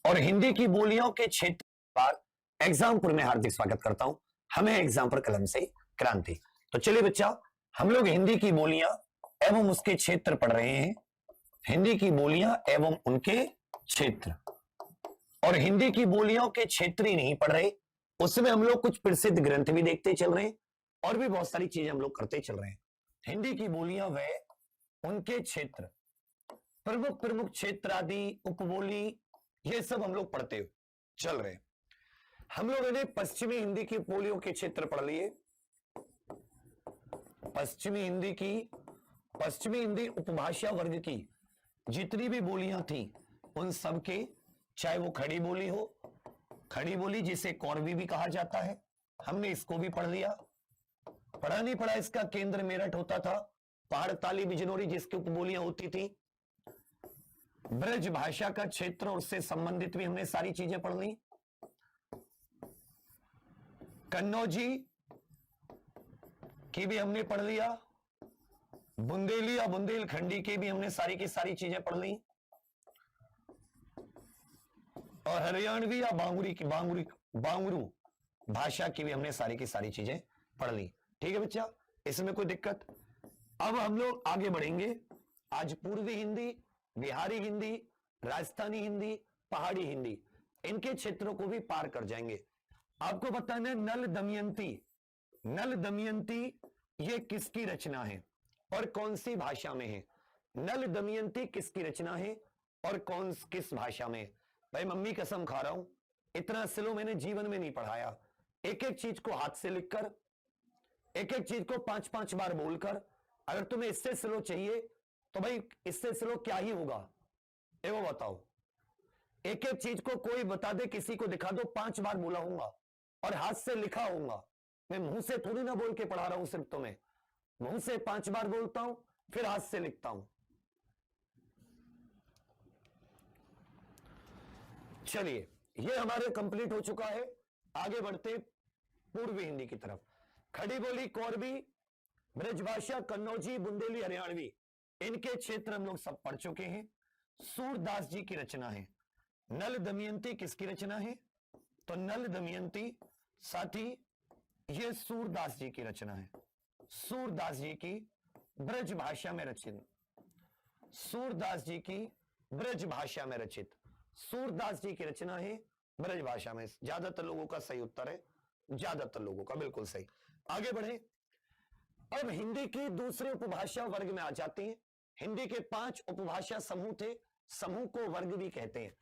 और हिंदी की बोलियों के क्षेत्र पर एग्जामपुर में हार्दिक स्वागत करता हूं। हमें एग्जामपुर कलम से क्रांति। तो चलिए बच्चा, हम लोग हिंदी की बोलियां एवं उसके क्षेत्र पढ़ रहे हैं। हिंदी की बोलियां एवं उनके क्षेत्र, और हिंदी की बोलियों के क्षेत्र ही नहीं पढ़ रहे, उसमें हम लोग कुछ प्रसिद्ध ग्रंथ भी देखते चल रहे हैं और भी बहुत सारी चीजें हम लोग करते चल रहे हैं। हिंदी की बोलियां व उनके क्षेत्र, प्रमुख प्रमुख क्षेत्र आदि उपबोली, ये सब हम लोग पढ़ते चल रहे हैं। हम लोगों ने पश्चिमी हिंदी की बोलियों के क्षेत्र पढ़ लिए। पश्चिमी हिंदी उपभाषा वर्ग की जितनी भी बोलियां थी उन सब के, चाहे वो खड़ी बोली हो, खड़ी बोली जिसे कौरवी भी कहा जाता है, हमने इसको भी पढ़ लिया। पढ़ा नहीं पढ़ा, इसका केंद्र मेरठ होता था। पहाड़ ताली बिजनौरी जिसकी उपबोलियां होती थी। ब्रज भाषा का क्षेत्र और उससे संबंधित भी हमने सारी चीजें पढ़ ली। कन्नौजी की भी हमने पढ़ लिया। बुंदेली या बुंदेलखंडी की भी हमने सारी की सारी चीजें पढ़ ली। और हरियाणवी या बांगुरू भाषा की भी हमने सारी की सारी चीजें पढ़ ली। ठीक है बच्चा, इसमें कोई दिक्कत? अब हम लोग आगे बढ़ेंगे। आज पूर्वी हिंदी, बिहारी हिंदी, राजस्थानी हिंदी, पहाड़ी हिंदी, इनके क्षेत्रों को भी पार कर जाएंगे। आपको बताना है नल दमयंती ये किसकी रचना है और कौन सी भाषा में है। नल दमयंती किसकी रचना है और किस भाषा में? भाई मम्मी कसम खा रहा हूं, इतना स्लो मैंने जीवन में नहीं पढ़ाया। एक एक चीज को हाथ से लिखकर, एक एक चीज को 5-5 बार बोलकर। अगर तुम्हें इससे स्लो चाहिए तो भाई इससे स्लो क्या ही होगा, ये वो बताओ। एक एक चीज को कोई बता दे, किसी को दिखा दो, 5 बार बोला हूंगा और हाथ से लिखा होगा। मैं मुंह से थोड़ी ना बोल के पढ़ा रहा हूं, सिर्फ तुम्हें मुंह से 5 बार बोलता हूं फिर हाथ से लिखता हूं। चलिए, ये हमारे कंप्लीट हो चुका है। आगे बढ़ते पूर्वी हिंदी की तरफ। खड़ी बोली कौरवी, ब्रजभाषा कन्नौजी, बुंदेली, हरियाणवी, इनके क्षेत्र हम लोग सब पढ़ चुके हैं। सूरदास जी की रचना है। नल दमयंती किसकी रचना है? तो नल दमयंती साथी ये सूरदास जी की रचना है। सूरदास जी की ब्रज भाषा में रचित, सूरदास जी की ब्रज भाषा में रचित, सूरदास जी की रचना है ब्रज भाषा में। ज्यादातर लोगों का सही उत्तर है, ज्यादातर लोगों का बिल्कुल सही। आगे बढ़े। अब हिंदी की दूसरे उपभाषा वर्ग में आ जाते हैं। हिंदी के 5 उपभाषा समूह थे, समूह को वर्ग भी कहते हैं।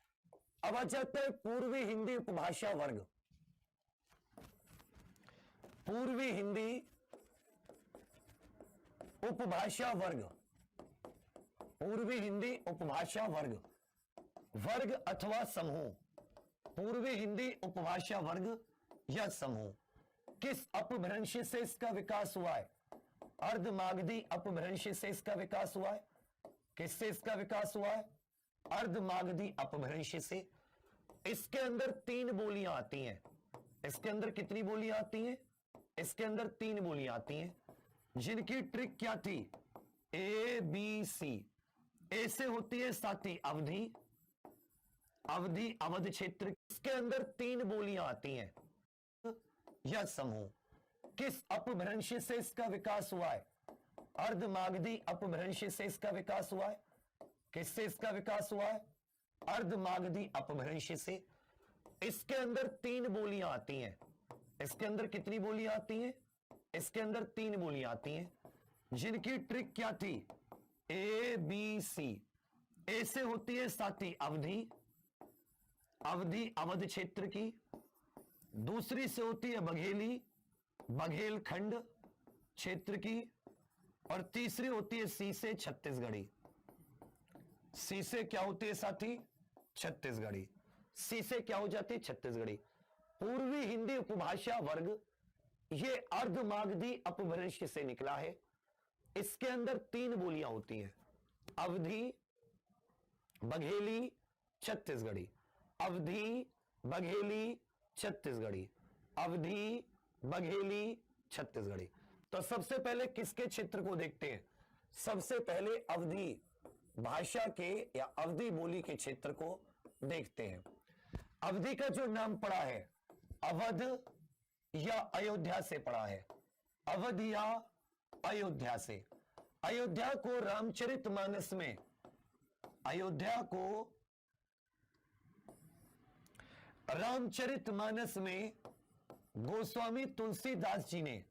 अब आ जाता है पूर्वी हिंदी उपभाषा वर्ग। पूर्वी हिंदी उपभाषा वर्ग, पूर्वी हिंदी उपभाषा वर्ग, वर्ग अथवा समूह। पूर्वी हिंदी उपभाषा वर्ग या समूह किस अपभ्रंश से इसका विकास हुआ है? अर्धमागधी अपभ्रंश से इसका विकास हुआ है। किससे इसका विकास हुआ है? अर्धमागधी अपभ्रंश से। इसके अंदर 3 बोलियां आती हैं। इसके अंदर कितनी बोलियां आती हैं? इसके अंदर 3 बोलियां आती हैं, जिनकी ट्रिक क्या थी? A B C. ए से होती है साथी अवधि, अवधि अवध क्षेत्र। इसके अंदर 3 बोलियां आती हैं या समूह। किस अपभ्रंश से इसका विकास हुआ है? अर्धमागधी अपभ्रंश से इसका विकास हुआ है। किससे इसका विकास हुआ है? अर्धमागधी अपभ्रंश से। इसके अंदर 3 बोलियां आती हैं। इसके अंदर कितनी बोलियां आती हैं? इसके अंदर 3 बोलियां आती हैं, जिनकी ट्रिक क्या थी? A B C. ए से होती है साथी अवधि, अवधि अवध क्षेत्र की। दूसरी से होती है बघेली, बघेलखंड क्षेत्र की। और तीसरी होती है सी से छत्तीसगढ़ी। सी से क्या होती है साथी? छत्तीसगढ़ी। सी से क्या हो जाती है? छत्तीसगढ़ी। पूर्वी हिंदी उपभाषा वर्ग ये अर्धमागधी अपभ्रंश से निकला है। इसके अंदर 3 बोलियां होती हैं, अवधि, बघेली, छत्तीसगढ़ी। अवधि, बघेली, छत्तीसगढ़ी। अवधि, बघेली, छत्तीसगढ़ी। तो सबसे पहले किसके क्षेत्र को देखते हैं? सबसे पहले अवधि भाषा के या अवधि बोली के क्षेत्र को देखते हैं। अवधि का जो नाम पड़ा है अवध या अयोध्या से पड़ा है, अवध या अयोध्या से। अयोध्या को रामचरितमानस में, अयोध्या को रामचरितमानस में गोस्वामी तुलसीदास जी ने,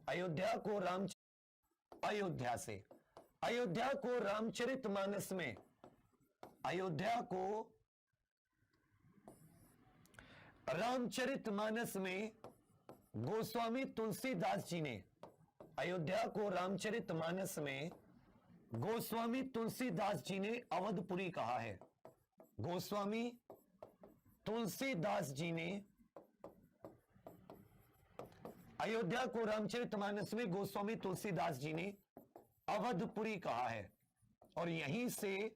अयोध्या को अयोध्या से, अयोध्या को रामचरितमानस में, अयोध्या को रामचरितमानस में गोस्वामी तुलसीदास जी ने, अयोध्या को रामचरितमानस में गोस्वामी तुलसीदास जी ने अवधपुरी कहा है। गोस्वामी तुलसीदास जी ने अयोध्या को रामचरितमानस में गोस्वामी तुलसीदास जी ने अवधपुरी कहा है। और यहीं से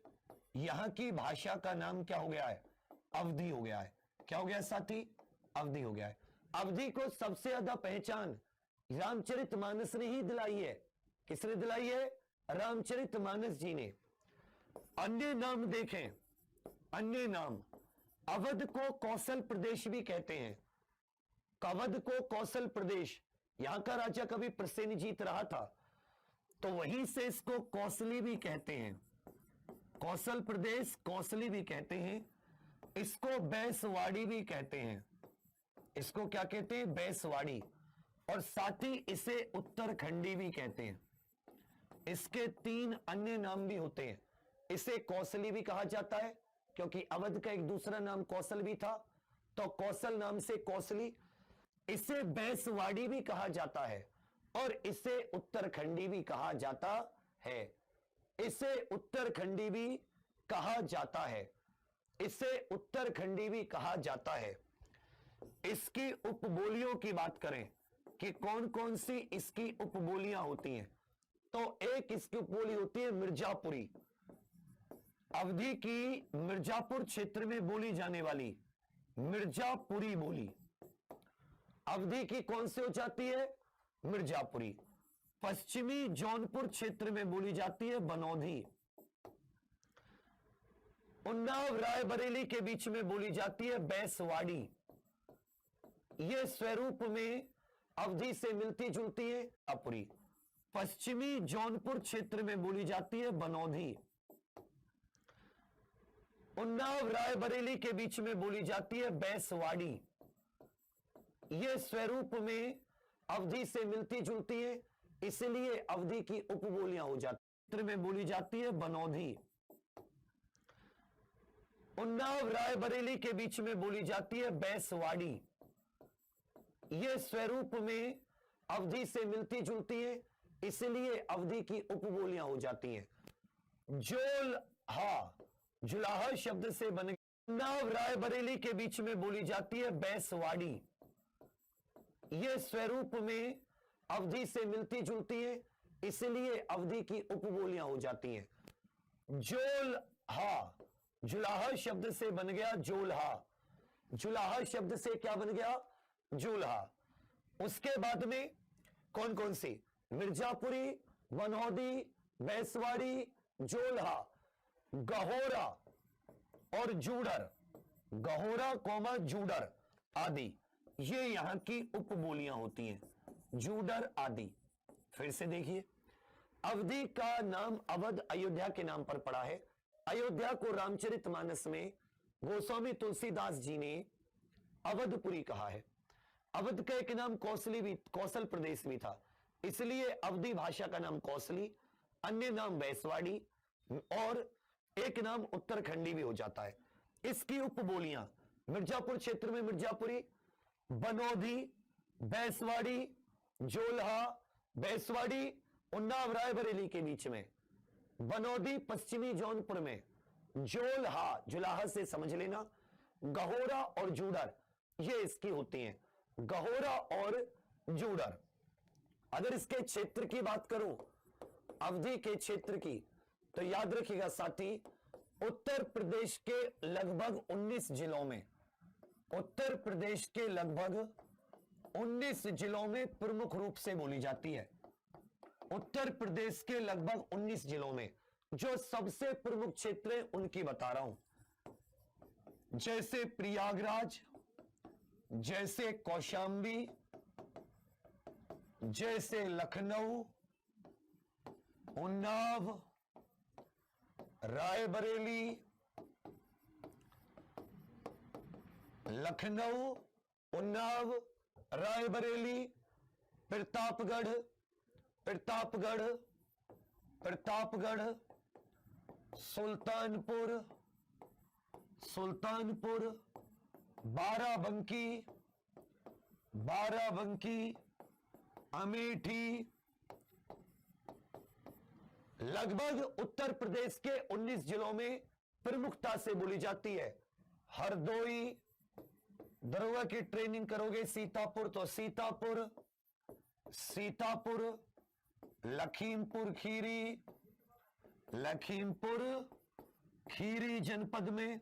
यहां की भाषा का नाम क्या हो गया है? अवधि हो गया है। क्या हो गया साथी? अवधि हो गया है। अवधि को सबसे ज्यादा पहचान रामचरितमानस ने ही दिलाई है। किसने दिलाई है? रामचरितमानस जी ने। अन्य नाम देखें, अन्य नाम, अवध को कौशल प्रदेश भी कहते हैं। अवध को कौशल प्रदेश, यहां का राजा कभी प्रसेनजीत रहा था तो वहीं से इसको कौशली भी कहते हैं। कौशल प्रदेश कौशली भी कहते हैं। इसको बैसवाड़ी भी कहते हैं। इसको क्या कहते हैं? बैसवाड़ी। और साथ ही इसे उत्तरखंडी भी कहते हैं। इसके 3 अन्य नाम भी होते हैं। इसे कौशली भी कहा जाता है क्योंकि अवध का एक दूसरा नाम कौशल भी था, तो कौशल नाम से कौशली। इसे बैसवाड़ी भी कहा जाता है और इसे उत्तरखंडी भी कहा जाता है। इसे उत्तरखंडी भी कहा जाता है। इसे उत्तरखंडी भी कहा जाता है। इसकी उपबोलियों की बात करें कि कौन कौन सी इसकी उपबोलियां होती हैं, तो एक इसकी उपबोली होती है मिर्जापुरी। अवधि की मिर्जापुर क्षेत्र में बोली जाने वाली मिर्जापुरी बोली अवधि की कौन सी हो जाती है? मिर्जापुरी। पश्चिमी जौनपुर क्षेत्र में बोली जाती है बनौधी। उन्नाव रायबरेली के बीच में बोली जाती है बैसवाड़ी। यह स्वरूप में अवधि से मिलती जुलती है अपुरी। पश्चिमी जौनपुर क्षेत्र में बोली जाती है बनौधी। उन्नाव रायबरेली के बीच में बोली जाती है बैसवाड़ी। यह स्वरूप में अवधि से मिलती जुलती है, इसलिए अवधि की उपबोलियां हो जाती है। क्षेत्र में बोली जाती है बनौधी। उन्नाव रायबरेली के बीच में बोली जाती है बैसवाड़ी। यह स्वरूप में अवधि से मिलती जुलती है, इसलिए अवधि की उपबोलियां हो जाती हैं। जोलहा, जुलाहा शब्द से बन गया। उन्नाव रायबरेली के बीच में बोली जाती है बैसवाड़ी। यह स्वरूप में अवधि से मिलती जुलती है, इसलिए अवधि की उपबोलियां हो जाती हैं। जोलहा, जुलाहा शब्द से बन गया जोलहा। जुलाहा शब्द से क्या बन गया? जोलहा। उसके बाद में कौन कौन सी? मिर्जापुरी, बनौदी, बैसवाड़ी, जोलहा, गहोरा और जूडर। गहोरा कौमा जूडर आदि ये यहां की उपबोलियां होती हैं। जूडर आदि। फिर से देखिए, अवधि का नाम अवध अयोध्या के नाम पर पड़ा है। अयोध्या को रामचरितमानस में गोस्वामी तुलसीदास जी ने अवधपुरी कहा है। अवध का एक नाम कौशली भी, कौशल प्रदेश भी था, इसलिए अवधि भाषा का नाम कौशली, अन्य नाम बैसवाड़ी और एक नाम उत्तरखंडी भी हो जाता है। इसकी उपबोलियां मिर्जापुर क्षेत्र में मिर्जापुरी, बनौधी, बैसवाड़ी, जोलहा, बैसवाड़ी उन्नाव रायबरेली के बीच में, बनौदी पश्चिमी जौनपुर में, जोलहा जुलाहा से समझ लेना, गहोरा और जूडर ये इसकी होती हैं। गहोरा और जूडर। अगर इसके क्षेत्र की बात करूं, अवधि के क्षेत्र की, तो याद रखिएगा साथी, उत्तर प्रदेश के लगभग 19 जिलों में, उत्तर प्रदेश के लगभग 19 जिलों में प्रमुख रूप से बोली जाती है। उत्तर प्रदेश के लगभग 19 जिलों में जो सबसे प्रमुख क्षेत्र हैं उनकी बता रहा हूं। जैसे प्रयागराज, जैसे कौशाम्बी, जैसे लखनऊ, उन्नाव, रायबरेली, लखनऊ, उन्नाव, रायबरेली, प्रतापगढ़, प्रतापगढ़, प्रतापगढ़, सुल्तानपुर, सुल्तानपुर, बाराबंकी, बाराबंकी, अमेठी, लगभग उत्तर प्रदेश के 19 जिलों में प्रमुखता से बोली जाती है। हरदोई, दरोगा की ट्रेनिंग करोगे सीतापुर तो सीतापुर, सीतापुर, लखीमपुर खीरी, लखीमपुर खीरी जनपद में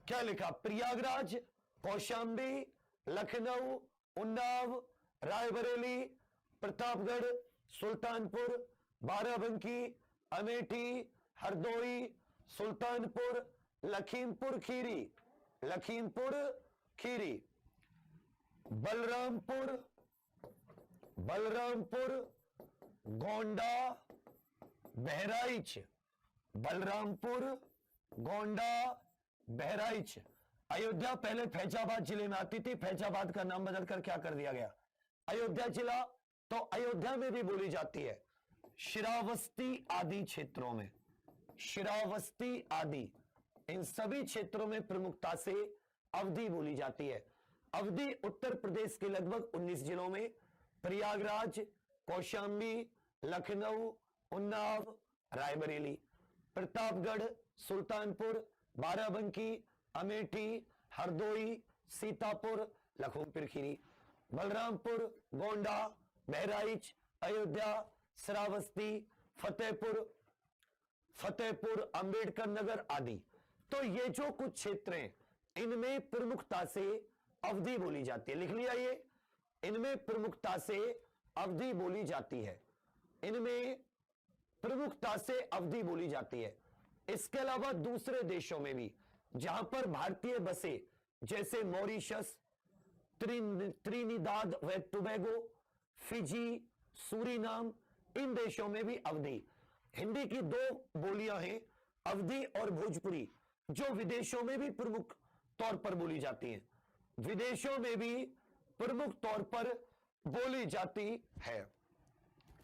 क्या लिखा? प्रयागराज, कौशाम्बी, लखनऊ, उन्नाव, रायबरेली, प्रतापगढ़, सुल्तानपुर, बाराबंकी, अमेठी, हरदोई, सुल्तानपुर, लखीमपुर खीरी, लखीमपुर खीरी, बलरामपुर, बलरामपुर, गोंडा, बहराइच, बलरामपुर, गोंडा, बहराइच। अयोध्या पहले फैजाबाद जिले में आती थी, फैजाबाद का नाम बदलकर क्या कर दिया गया? अयोध्या जिला। तो अयोध्या में भी बोली जाती है। श्रावस्ती आदि क्षेत्रों में, श्रावस्ती आदि, इन सभी क्षेत्रों में प्रमुखता से अवधी बोली जाती है। अवधी उत्तर प्रदेश के लगभग 19 जिलों में प्रयागराज, कौशाम्बी, लखनऊ, उन्नाव, रायबरेली, प्रतापगढ़, सुल्तानपुर, बाराबंकी, अमेठी, हरदोई, सीतापुर, लखीमपुर खीरी, बलरामपुर, गोंडा, बहराइच, अयोध्या, श्रावस्ती, फतेहपुर, फतेहपुर, अंबेडकर नगर आदि। तो ये जो कुछ क्षेत्र हैं, इनमें प्रमुखता से अवधी बोली जाती है। लिख लिया ये, इनमें प्रमुखता से अवधी बोली जाती है, इनमें प्रमुखता से अवधी बोली जाती है। इसके अलावा दूसरे देशों में भी जहां पर भारतीय बसे, जैसे मॉरिशस, त्रिनिदाद व टोबैगो, फिजी, सूरीनाम, इन देशों में भी अवधी। हिंदी की दो बोलियां हैं, अवधी और भोजपुरी, जो विदेशों में भी प्रमुख तौर पर बोली जाती हैं, विदेशों में भी प्रमुख तौर पर बोली जाती है।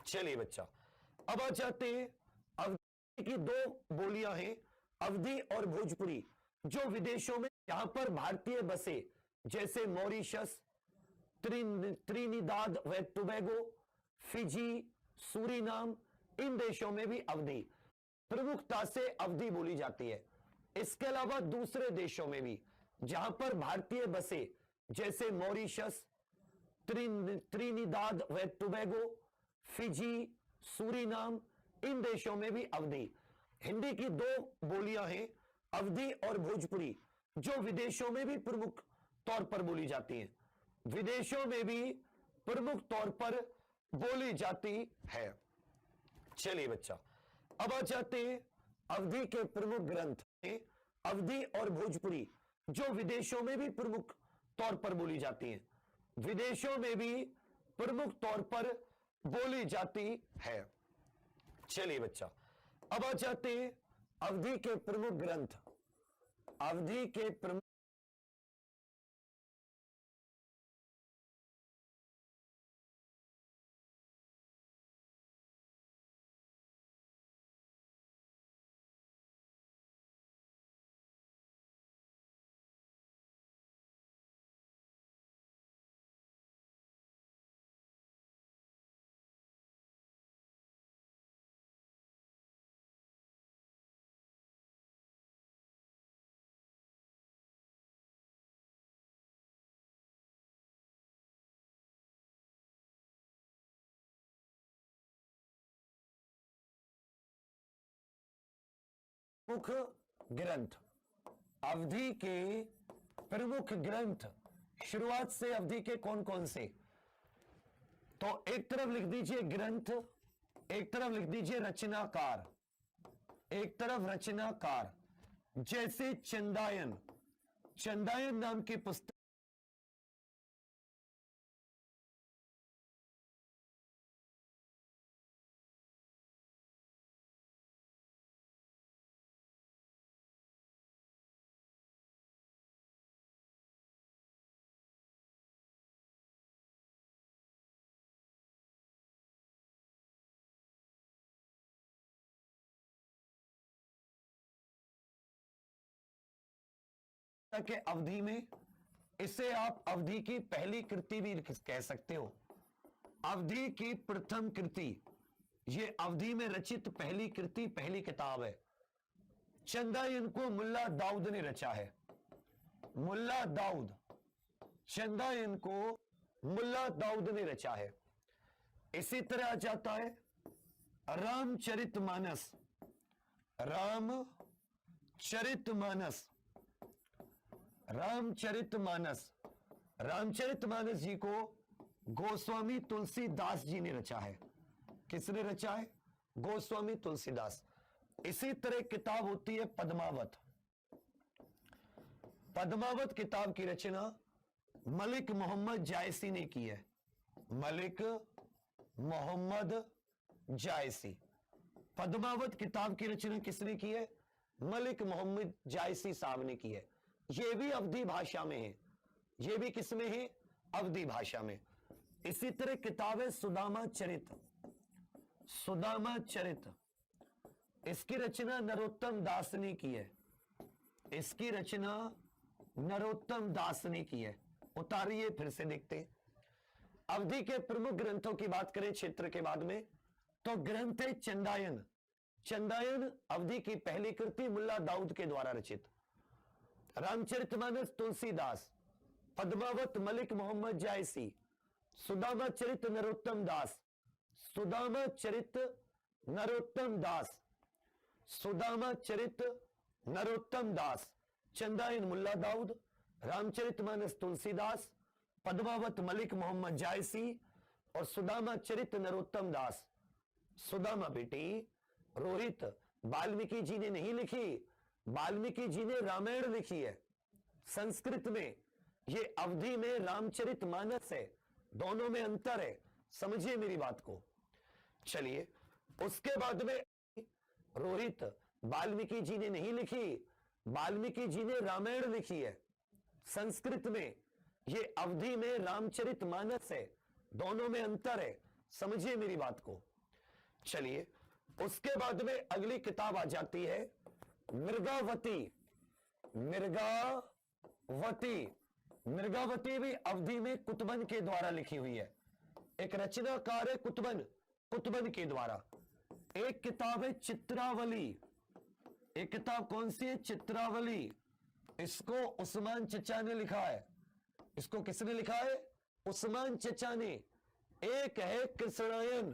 चलिए बच्चा, अब आ जाते हैं, अवधी की दो बोलियां हैं, अवधी और भोजपुरी, जो विदेशों में जहां पर भारतीय बसे, जैसे मॉरिशस, त्रिनिदाद व टोबैगो, फिजी, सूरीनाम, इन देशों में भी अवधी, प्रमुखता से अवधी बोली जाती है। इसके अलावा दूसरे देशों में भी जहां पर भारतीय बसे, जैसे मॉरिशस, त्रिनिदाद व टोबैगो, फिजी, सूरीनाम, इन देशों में भी अवधी। हिंदी की दो बोलियां हैं, अवधी और भोजपुरी, जो विदेशों में भी प्रमुख तौर पर बोली जाती हैं, विदेशों में भी प्रमुख तौर पर बोली जाती है। चलिए बच्चा, अब आ जाते हैं अवधी के प्रमुख ग्रंथ, अवधी और भोजपुरी, जो विदेशों में भी प्रमुख तौर पर बोली जाती हैं, विदेशों में भी प्रमुख तौर पर बोली जाती है। चलिए बच्चा, अब आ जाते हैं अवधी के प्रमुख ग्रंथ, अवधी के प्रमुख मुख्य ग्रंथ, अवधी के प्रमुख ग्रंथ, शुरुआत से अवधी के कौन कौन से? तो एक तरफ लिख दीजिए ग्रंथ, एक तरफ लिख दीजिए रचनाकार, एक तरफ रचनाकार, जैसे चंदायन, चंदायन नाम की पुस्तक के अवधि में, इसे आप अवधि की पहली कृति भी कह सकते हो। अवधि की प्रथम कृति, ये अवधि में रचित पहली कृति, पहली किताब है। चंदायन को मुल्ला दाऊद ने रचा है। मुल्ला दाऊद, चंदायन को मुल्ला दाऊद ने रचा है। इसी तरह आ जाता है रामचरितमानस। रामचरितमानस, रामचरितमानस, रामचरितमानस जी को गोस्वामी तुलसीदास जी ने रचा है। किसने रचा है? गोस्वामी तुलसीदास। इसी तरह किताब होती है पद्मावत। पद्मावत किताब की रचना मलिक मोहम्मद जायसी ने की है। मलिक मोहम्मद जायसी। पद्मावत किताब की रचना किसने की है? मलिक मोहम्मद जायसी साहब ने की है। यह भी अवधी भाषा में है। यह भी किसमें है? अवधी भाषा में। इसी तरह किताब है सुदामा चरित। सुदामा चरित, इसकी रचना नरोत्तम दास ने की है। इसकी रचना नरोत्तम दास ने की है। उतारिए, फिर से देखते हैं। अवधि के प्रमुख ग्रंथों की बात करें क्षेत्र के बाद में, तो ग्रंथ है चंदायन। चंदायन अवधि की पहली कृति, मुल्ला दाऊद के द्वारा रचित। रामचरितमानस तुलसीदास, पद्मावत मलिक मोहम्मद जायसी, सुदामा चरित नरोत्तम दास, सुदामा चरित नरोत्तम दास, सुदामा चरित नरोत्तम दास, चंदायन मुल्ला दाऊद, रामचरितमानस तुलसीदास, पद्मावत मलिक मोहम्मद जायसी और सुदामा चरित नरोत्तम दास। सुदामा बेटी रोहित वाल्मीकि जी ने नहीं लिखी, वाल्मीकि जी ने रामायण लिखी है संस्कृत में। ये अवधि में रामचरितमानस है, दोनों में अंतर है, समझिए मेरी बात को। चलिए, उसके बाद में रोहित वाल्मीकि जी ने नहीं लिखी, वाल्मीकि जी ने रामायण लिखी है संस्कृत में। ये अवधि में रामचरितमानस है, दोनों में अंतर है, समझिए मेरी बात को। चलिए, उसके बाद में अगली किताब आ जाती है मृगावती। मृगावती, मृगावती भी अवधि में कुतुबन के द्वारा लिखी हुई है। एक रचनाकार है कुतुबन, कुतुबन के द्वारा। एक किताब है चित्रावली। एक किताब कौन सी है? चित्रावली। इसको उस्मान चचा ने लिखा है। इसको किसने लिखा है? उस्मान चचा ने। एक है कृष्णायन।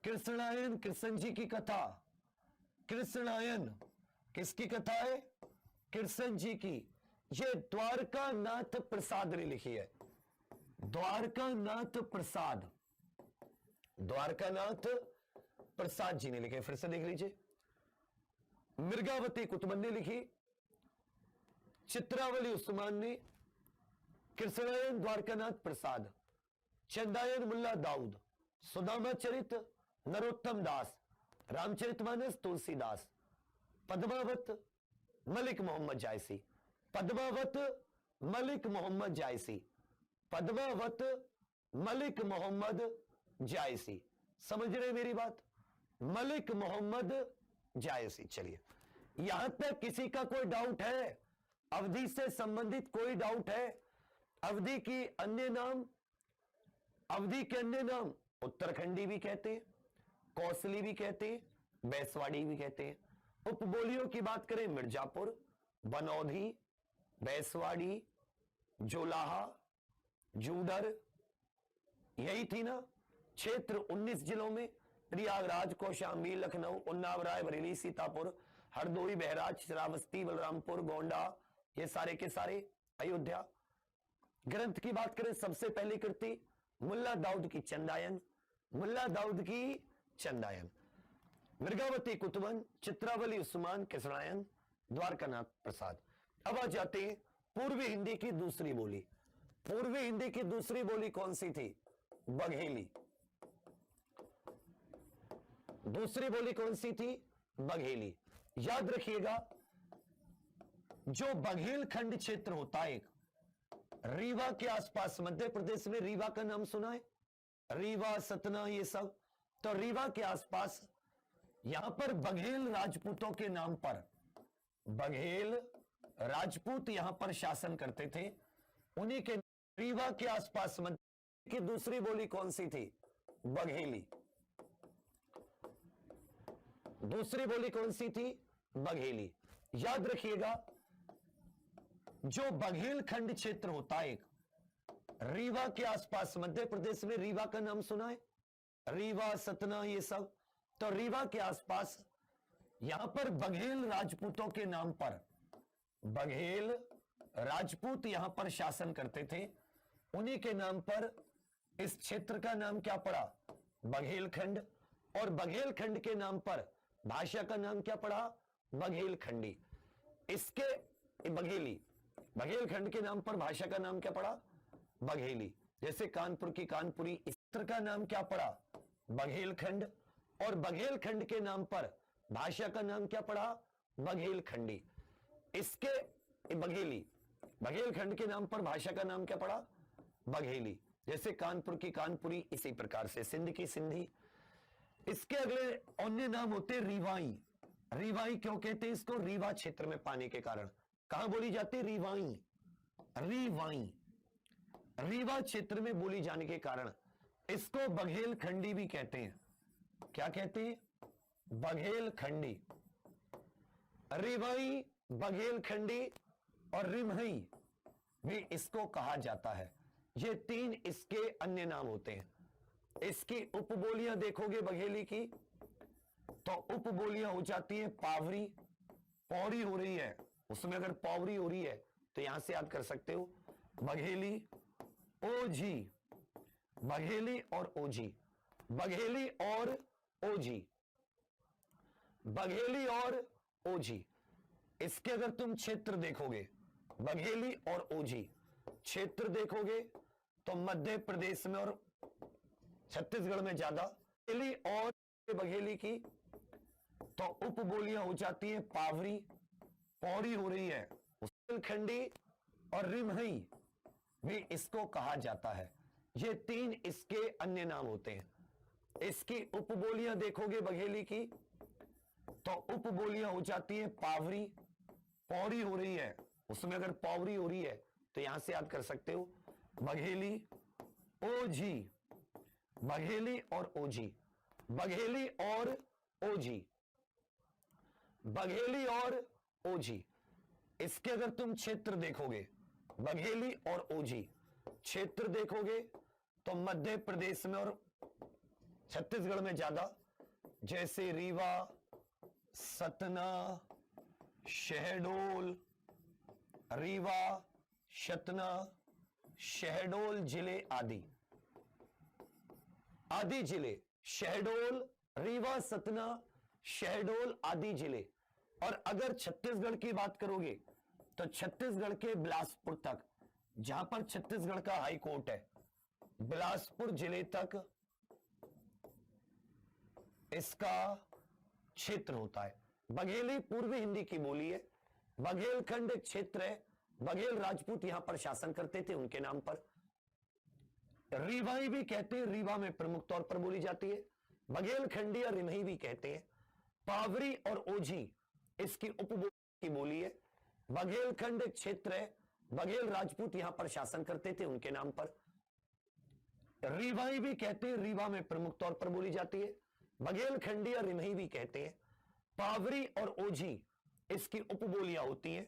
कृष्णायन, कृष्ण जी की कथा। कृष्णायन किसकी कथा है? कृष्ण जी की। ये द्वारका नाथ प्रसाद ने लिखी है। द्वारका नाथ प्रसाद, द्वारका नाथ प्रसाद जी ने लिखे। फिर से देख लीजिए, मृगावती कुतुबन ने लिखी, चित्रावली उस्मान ने, कृष्णायन द्वारकानाथ प्रसाद, चंदायन मुल्ला दाऊद, सुदामा चरित नरोत्तम दास, रामचरितमानस तुलसीदास, पद्मावत मलिक मोहम्मद जायसी। पद्मावत मलिक मोहम्मद जायसी, पद्मावत मलिक मोहम्मद जायसी। समझ रहे मेरी बात? मलिक मोहम्मद जायसी। चलिए, यहां तक किसी का कोई डाउट है? अवधि से संबंधित कोई डाउट है? अवधि की अन्य नाम, अवधि के अन्य नाम उत्तरखंडी भी कहते हैं, कौसली भी कहते हैं, बैसवाड़ी भी कहते हैं। उपबोलियों की बात करें, मिर्जापुर, बनौधी, बैसवाड़ी, जोलाहा, जूडर, यही थी ना क्षेत्र। 19 जिलों में प्रयागराज, कौशाम्बी, लखनऊ, उन्नाव, रायबरेली, सीतापुर, हरदोई, बहराइच, श्रावस्ती, बलरामपुर, गोंडा, ये सारे के सारे, अयोध्या। ग्रंथ की बात करें, सबसे पहली कृति मुल्ला दाऊद की चंदायन, मुल्ला दाऊद की चंदायन। मृगावती कुतुबन, चित्रावली उस्मान, किसरायन, द्वारकानाथ प्रसाद। अब आ जाते हैं पूर्वी हिंदी की दूसरी बोली। पूर्वी हिंदी की दूसरी बोली कौन सी थी? बघेली। दूसरी बोली कौन सी थी? बघेली। याद रखिएगा, जो बघेल खंड क्षेत्र होता है एक रीवा के आसपास, मध्य प्रदेश में रीवा का नाम सुना है? रीवा, सतना, ये सब। तो रीवा के आसपास यहां पर बघेल राजपूतों के नाम पर, बघेल राजपूत यहां पर शासन करते थे। उन्हीं के रीवा के आसपास मध्य की दूसरी बोली कौन सी थी? बघेली। दूसरी बोली कौन सी थी? बघेली। याद रखिएगा, जो बघेल खंड क्षेत्र होता है एक रीवा के आसपास, मध्य प्रदेश में रीवा का नाम सुना है? रीवा, सतना, ये सब। तो रीवा के आसपास यहां पर बघेल राजपूतों के नाम पर, बघेल राजपूत यहां पर शासन करते थे। उन्हीं के नाम पर इस क्षेत्र का नाम क्या पड़ा? बघेल खंड। और बघेल खंड के नाम पर भाषा का नाम क्या पड़ा? बघेल खंडी। इसके बघेली, बघेल खंड के नाम पर भाषा का नाम क्या पड़ा? बघेली। जैसे कानपुर की कानपुरी, इस क्षेत्र का नाम क्या पड़ा? बघेल खंड। और बघेल खंड के नाम पर भाषा का नाम क्या पड़ा? बघेल खंडी। इसके बघेली, बघेल खंड के नाम पर भाषा का नाम क्या पड़ा? बघेली। जैसे कानपुर की कानपुरी, इसी प्रकार से सिंध की सिंधी। इसके अगले अन्य नाम होते रीवाई। रीवाई क्यों कहते हैं इसको? रीवा क्षेत्र में पाने के कारण। कहां बोली जाती? रीवाई। रीवाई रीवा क्षेत्र में बोली जाने के कारण इसको बघेल खंडी भी कहते हैं। क्या कहते हैं? बघेल खंडी। रीवाई, बघेल खंडी और रिमही भी इसको कहा जाता है। ये तीन इसके अन्य नाम होते हैं। इसकी उपबोलियां देखोगे बघेली की, तो उपबोलियां हो जाती है पावरी। पौड़ी हो रही है, उसमें अगर पौरी हो रही है तो यहां से याद कर सकते हो बघेली, ओझी। बघेली और ओझी, बघेली और ओझी, बघेली और ओझी। इसके अगर तुम क्षेत्र देखोगे, बघेली और ओझी क्षेत्र देखोगे तो मध्य प्रदेश में और छत्तीसगढ़ में ज्यादा। बघेली और बघेली की तो उपबोलियां हो जाती है पावरी, पौड़ी हो रही है, खंडी और रिमही भी इसको कहा जाता है। ये तीन इसके अन्य नाम होते हैं। इसकी उपबोलियां देखोगे बघेली की, तो उपबोलियां हो जाती है पावरी, पौड़ी हो रही है, उसमें अगर पौरी हो रही है तो यहां से याद कर सकते हो बघेली, ओझी। बघेली और ओझी, बघेली और ओझी, बघेली और ओझी। इसके अगर तुम क्षेत्र देखोगे, बघेली और ओझी क्षेत्र देखोगे तो मध्य प्रदेश में और छत्तीसगढ़ में ज्यादा। जैसे रीवा, सतना, शहडोल, रीवा, सतना, शहडोल जिले आदि, आदि जिले, शहडोल, रीवा, सतना, शहडोल आदि जिले। और अगर छत्तीसगढ़ की बात करोगे तो छत्तीसगढ़ के बिलासपुर तक, जहां पर छत्तीसगढ़ का हाई कोर्ट है, बिलासपुर जिले तक इसका क्षेत्र होता है। बघेली पूर्वी हिंदी की बोली है। बघेलखंड एक क्षेत्र है, बघेल राजपूत यहां पर शासन करते थे, उनके नाम पर। रीवाई भी कहते हैं, रीवा में प्रमुख तौर पर बोली जाती है। बघेलखंडी या रिमही भी कहते हैं। पावरी और ओझी इसकी उपबोली की बोली है। बघेलखंड एक क्षेत्र है, बघेल राजपूत यहां पर शासन करते थे, उनके नाम पर। रीवाई भी कहते हैं, रीवा में प्रमुख तौर पर बोली जाती है। बघेलखंडी या रिमही भी कहते हैं। पावरी और ओझी इसकी उपबोलियां होती हैं।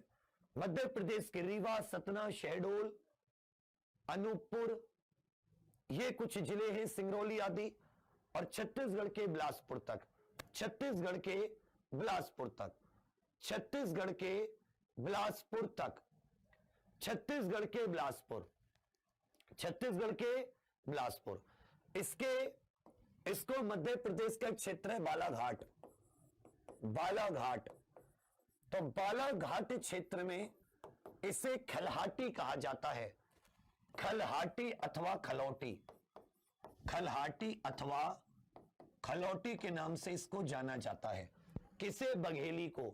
मध्य प्रदेश के रीवा, सतना, शहडोल, अनूपपुर ये कुछ जिले हैं, सिंगरौली आदि। और छत्तीसगढ़ के बिलासपुर तक, छत्तीसगढ़ के बिलासपुर तक, छत्तीसगढ़ के बिलासपुर तक, छत्तीसगढ़ के बिलासपुर, छत्तीसगढ़ के बिलासपुर। इसके इसको मध्य प्रदेश का क्षेत्र है बालाघाट। बालाघाट। तो बालाघाट क्षेत्र में इसे खलहाटी कहा जाता है। खलहाटी अथवा खलौटी, खलहाटी अथवा खलौटी के नाम से इसको जाना जाता है। किसे? बघेली को।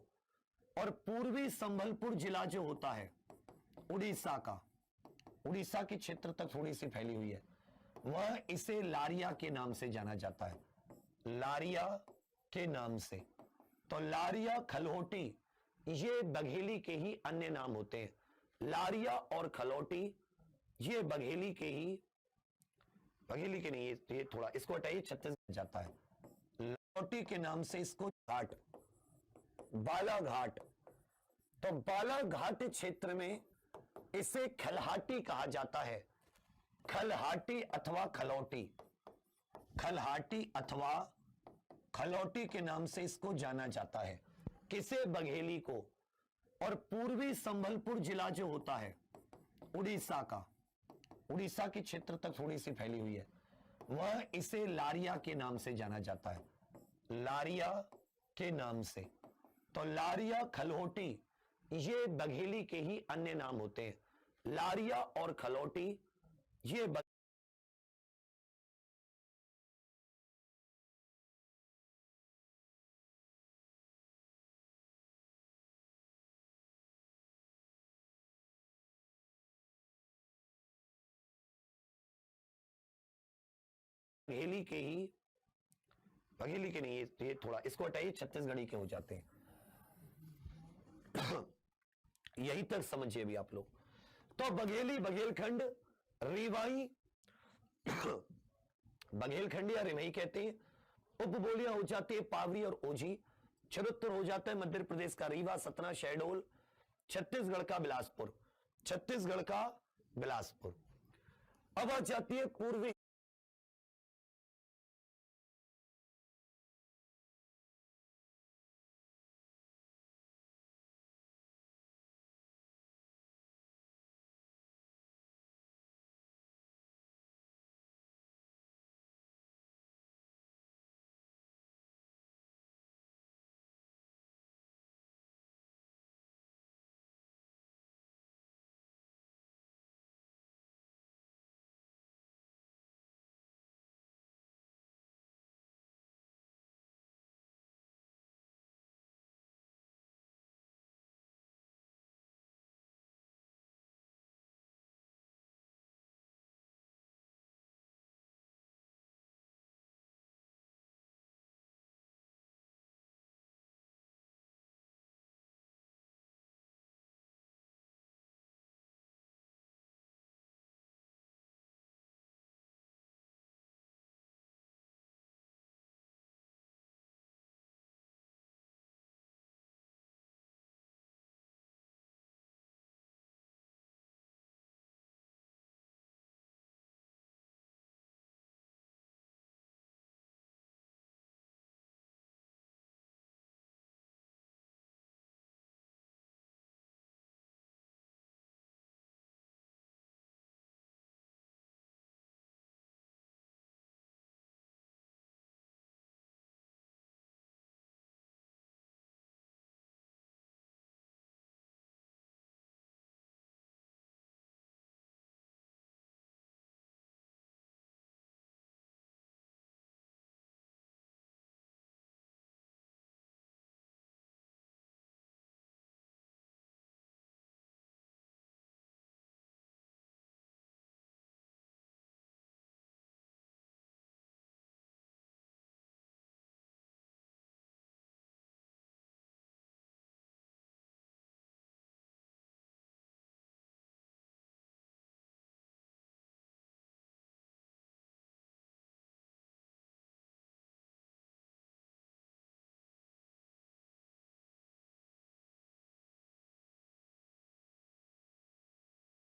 और पूर्वी संबलपुर जिला जो होता है उड़ीसा का, उड़ीसा के क्षेत्र तक थोड़ी सी फैली हुई है, वह इसे लारिया के नाम से जाना जाता है, लारिया के नाम से। तो लारिया, खलहोटी ये बघेली के ही अन्य नाम होते हैं। लारिया और खलौटी ये बघेली के ही, बघेली के नहीं, ये थोड़ा इसको हटाइए, छत्तीसगढ़ जाता है। लौटी के नाम से इसको घाट, बालाघाट। तो बालाघाट क्षेत्र में इसे खलहाटी कहा जाता है। खलहाटी अथवा खलौटी, खलहाटी अथवा खलौटी के नाम से इसको जाना जाता है। किसे? बघेली को। और पूर्वी संबलपुर जिला जो होता है उड़ीसा का, उड़ीसा के क्षेत्र तक थोड़ी सी फैली हुई है, वह इसे लारिया के नाम से जाना जाता है, लारिया के नाम से। तो लारिया, खलहोटी ये बघेली के ही अन्य नाम होते हैं। लारिया और खलौटी ये बघेली के ही, बघेली के नहीं, ये थोड़ा इसको हटाइए, छत्तीसगढ़ी के हो जाते हैं। यही तक समझिए अभी आप लोग। तो बघेली, बघेलखंड, रीवाई, बघेलखंड या रिमई कहते हैं। उपबोलियां हो जाती है पावरी और ओझी। चरित्र हो जाता है मध्य प्रदेश का रीवा, सतना, शहडोल, छत्तीसगढ़ का बिलासपुर, छत्तीसगढ़ का बिलासपुर। अब आ जाती है पूर्वी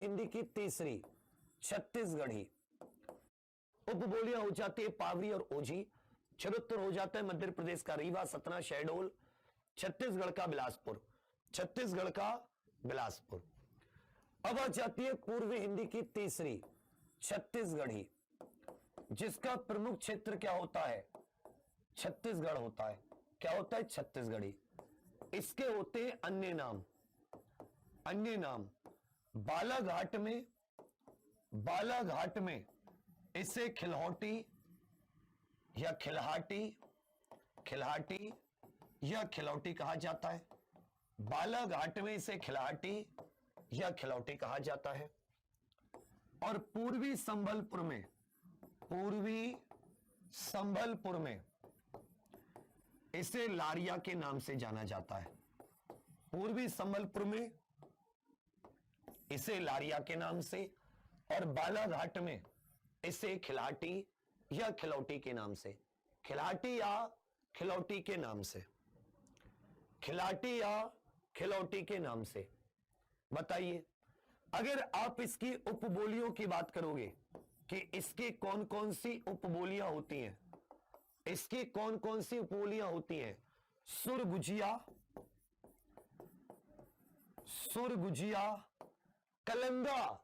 हिंदी की तीसरी छत्तीसगढ़ी। उपबोलियां हो जाती है पावरी और ओझी। चरित्र हो जाता है मध्य प्रदेश का रीवा, सतना, शहडोल, छत्तीसगढ़ का बिलासपुर, छत्तीसगढ़ का बिलासपुर। अब आ जाती है पूर्वी हिंदी की तीसरी छत्तीसगढ़ी, जिसका प्रमुख क्षेत्र क्या होता है? छत्तीसगढ़ होता है। क्या होता है? छत्तीसगढ़ी। इसके होते हैं अन्य नाम। अन्य नाम बालाघाट में इसे खिलौटी या खिलहाटी या खिलौटी कहा जाता है। बालाघाट में इसे खिलहाटी या खिलौटी कहा जाता है। और पूर्वी संबलपुर में इसे लारिया के नाम से जाना जाता है। पूर्वी संबलपुर में इसे लारिया के नाम से, और बालाघाट में इसे खिलाटी या खिलौटी के नाम से। खिलाटी या खिलौटी के नाम से। खिलाटी या खिलौटी के नाम से। बताइए, अगर आप इसकी उपबोलियों की बात करोगे कि इसकी कौन कौन सी उपबोलियां होती हैं, इसकी कौन कौन सी उपबोलियां होती हैं? सुरगुजिया, कलंगा,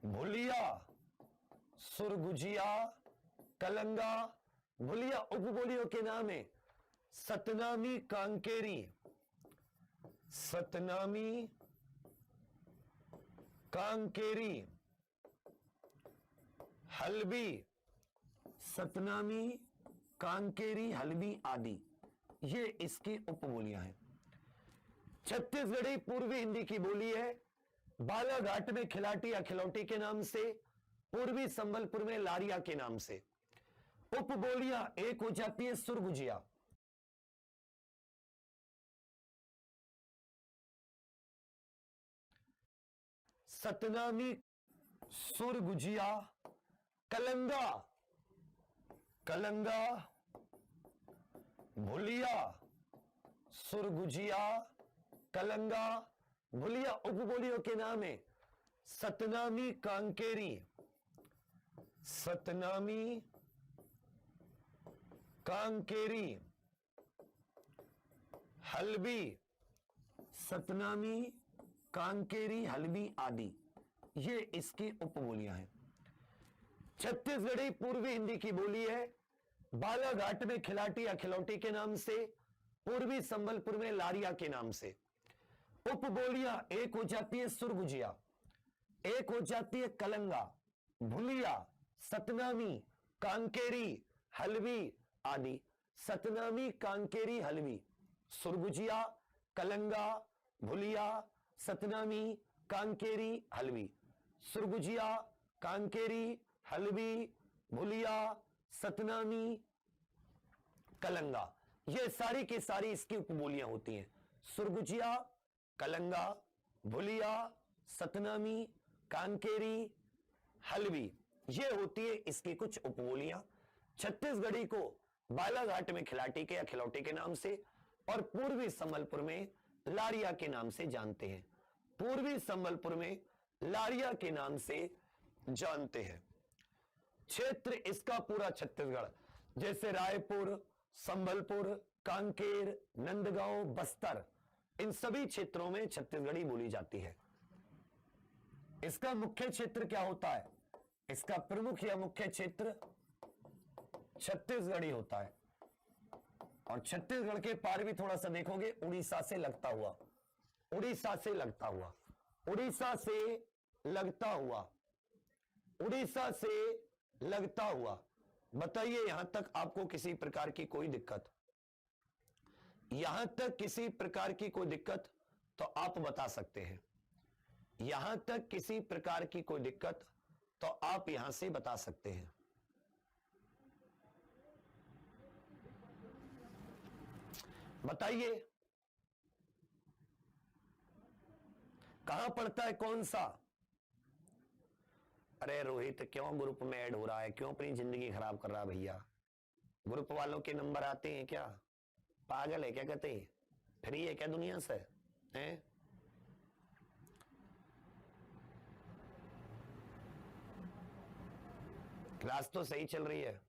भुलिया। सुरगुजिया, कलंगा, भुलिया उपबोलियों के नाम है। सतनामी कांकेरी, हल्बी। सतनामी, कांकेरी, हल्बी आदि ये इसकी उपबोलियां हैं। छत्तीसगढ़ी पूर्वी हिंदी की बोली है। बालाघाट में खिलाटी या खिलौटी के नाम से, पूर्वी संबलपुर में लारिया के नाम से। उपबोलियां एक हो जाती है सुरगुजिया। सतनामी, सुरगुजिया, कलंगा, भुलिया। सुरगुजिया, कलंगा, भुलिया उपबोलियों के नाम है। सतनामी कांकेरी, हल्बी। सतनामी, कांकेरी, हल्बी आदि ये इसकी उपबोलियां हैं। छत्तीसगढ़ी पूर्वी हिंदी की बोली है। बालाघाट में खिलाटी या खिलौटी के नाम से, पूर्वी संबलपुर में लारिया के नाम से। उपबोलियां एक हो जाती है सुरगुजिया, एक हो जाती है कलंगा, भुलिया, सतनामी, कांकेरी, हल्बी आदि। सतनामी, कांकेरी, हल्बी। सुरगुजिया, कलंगा, भुलिया, सतनामी, कांकेरी, हल्बी। सुरगुजिया, कांकेरी, हल्बी, भुलिया, सतनामी, कलंगा, ये सारी की सारी इसकी उपबोलियां होती हैं। सुरगुजिया, कलंगा, भुलिया, सतनामी, कांकेरी, हल्बी, ये होती है इसकी कुछ उपबोलियां। छत्तीसगढ़ी को बालाघाट में खिलाटी के या खिलौटी के नाम से, और पूर्वी संबलपुर में लारिया के नाम से जानते हैं। पूर्वी संबलपुर में लारिया के नाम से जानते हैं। क्षेत्र इसका पूरा छत्तीसगढ़, जैसे रायपुर, संबलपुर, कांकेर, नंदगांव, बस्तर, इन सभी क्षेत्रों में छत्तीसगढ़ी बोली जाती है। इसका मुख्य क्षेत्र क्या होता है? इसका प्रमुख या मुख्य क्षेत्र छत्तीसगढ़ी होता है। और छत्तीसगढ़ के पार भी थोड़ा सा देखोगे, उड़ीसा से लगता हुआ, उड़ीसा से लगता हुआ, उड़ीसा से लगता हुआ, उड़ीसा से लगता हुआ। बताइए, यहां तक आपको किसी प्रकार की कोई दिक्कत? यहां तक किसी प्रकार की कोई दिक्कत तो आप बता सकते हैं। यहां तक किसी प्रकार की कोई दिक्कत तो आप यहां से बता सकते हैं। बताइए, कहां पड़ता है, कौन सा? अरे रोहित, क्यों ग्रुप में ऐड हो रहा है? क्यों अपनी जिंदगी खराब कर रहा है भैया? ग्रुप वालों के नंबर आते हैं क्या? पागल है क्या? कहते फ्री है क्या दुनिया से? हैं? क्लास तो सही चल रही है।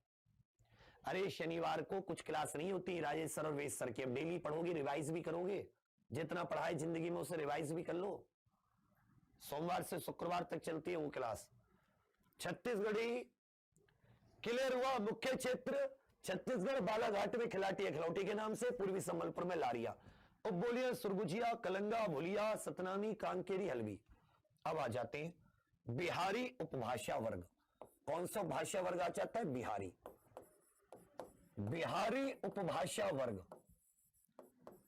अरे शनिवार को कुछ क्लास नहीं होती राजेश सर और वेद सर की। अब डेली पढ़ोगे, रिवाइज भी करोगे। जितना पढ़ा है जिंदगी में उसे रिवाइज भी कर लो। सोमवार से शुक्रवार तक चलती है वो क्लास। छत्तीसगढ़ी क्लियर हुआ। मुख्य क्षेत्र छत्तीसगढ़ बालाघाट में खिलाटी अखलौटी के नाम से, पूर्वी संबलपुर में लारिया, उपबोलियां सुरगुजिया, कलंगा, भुलिया, सतनामी, कांकेरी, हलवी। अब आ जाते हैं बिहारी उपभाषा वर्ग। कौन सा भाषा वर्ग आ जाता है? बिहारी। बिहारी उपभाषा वर्ग,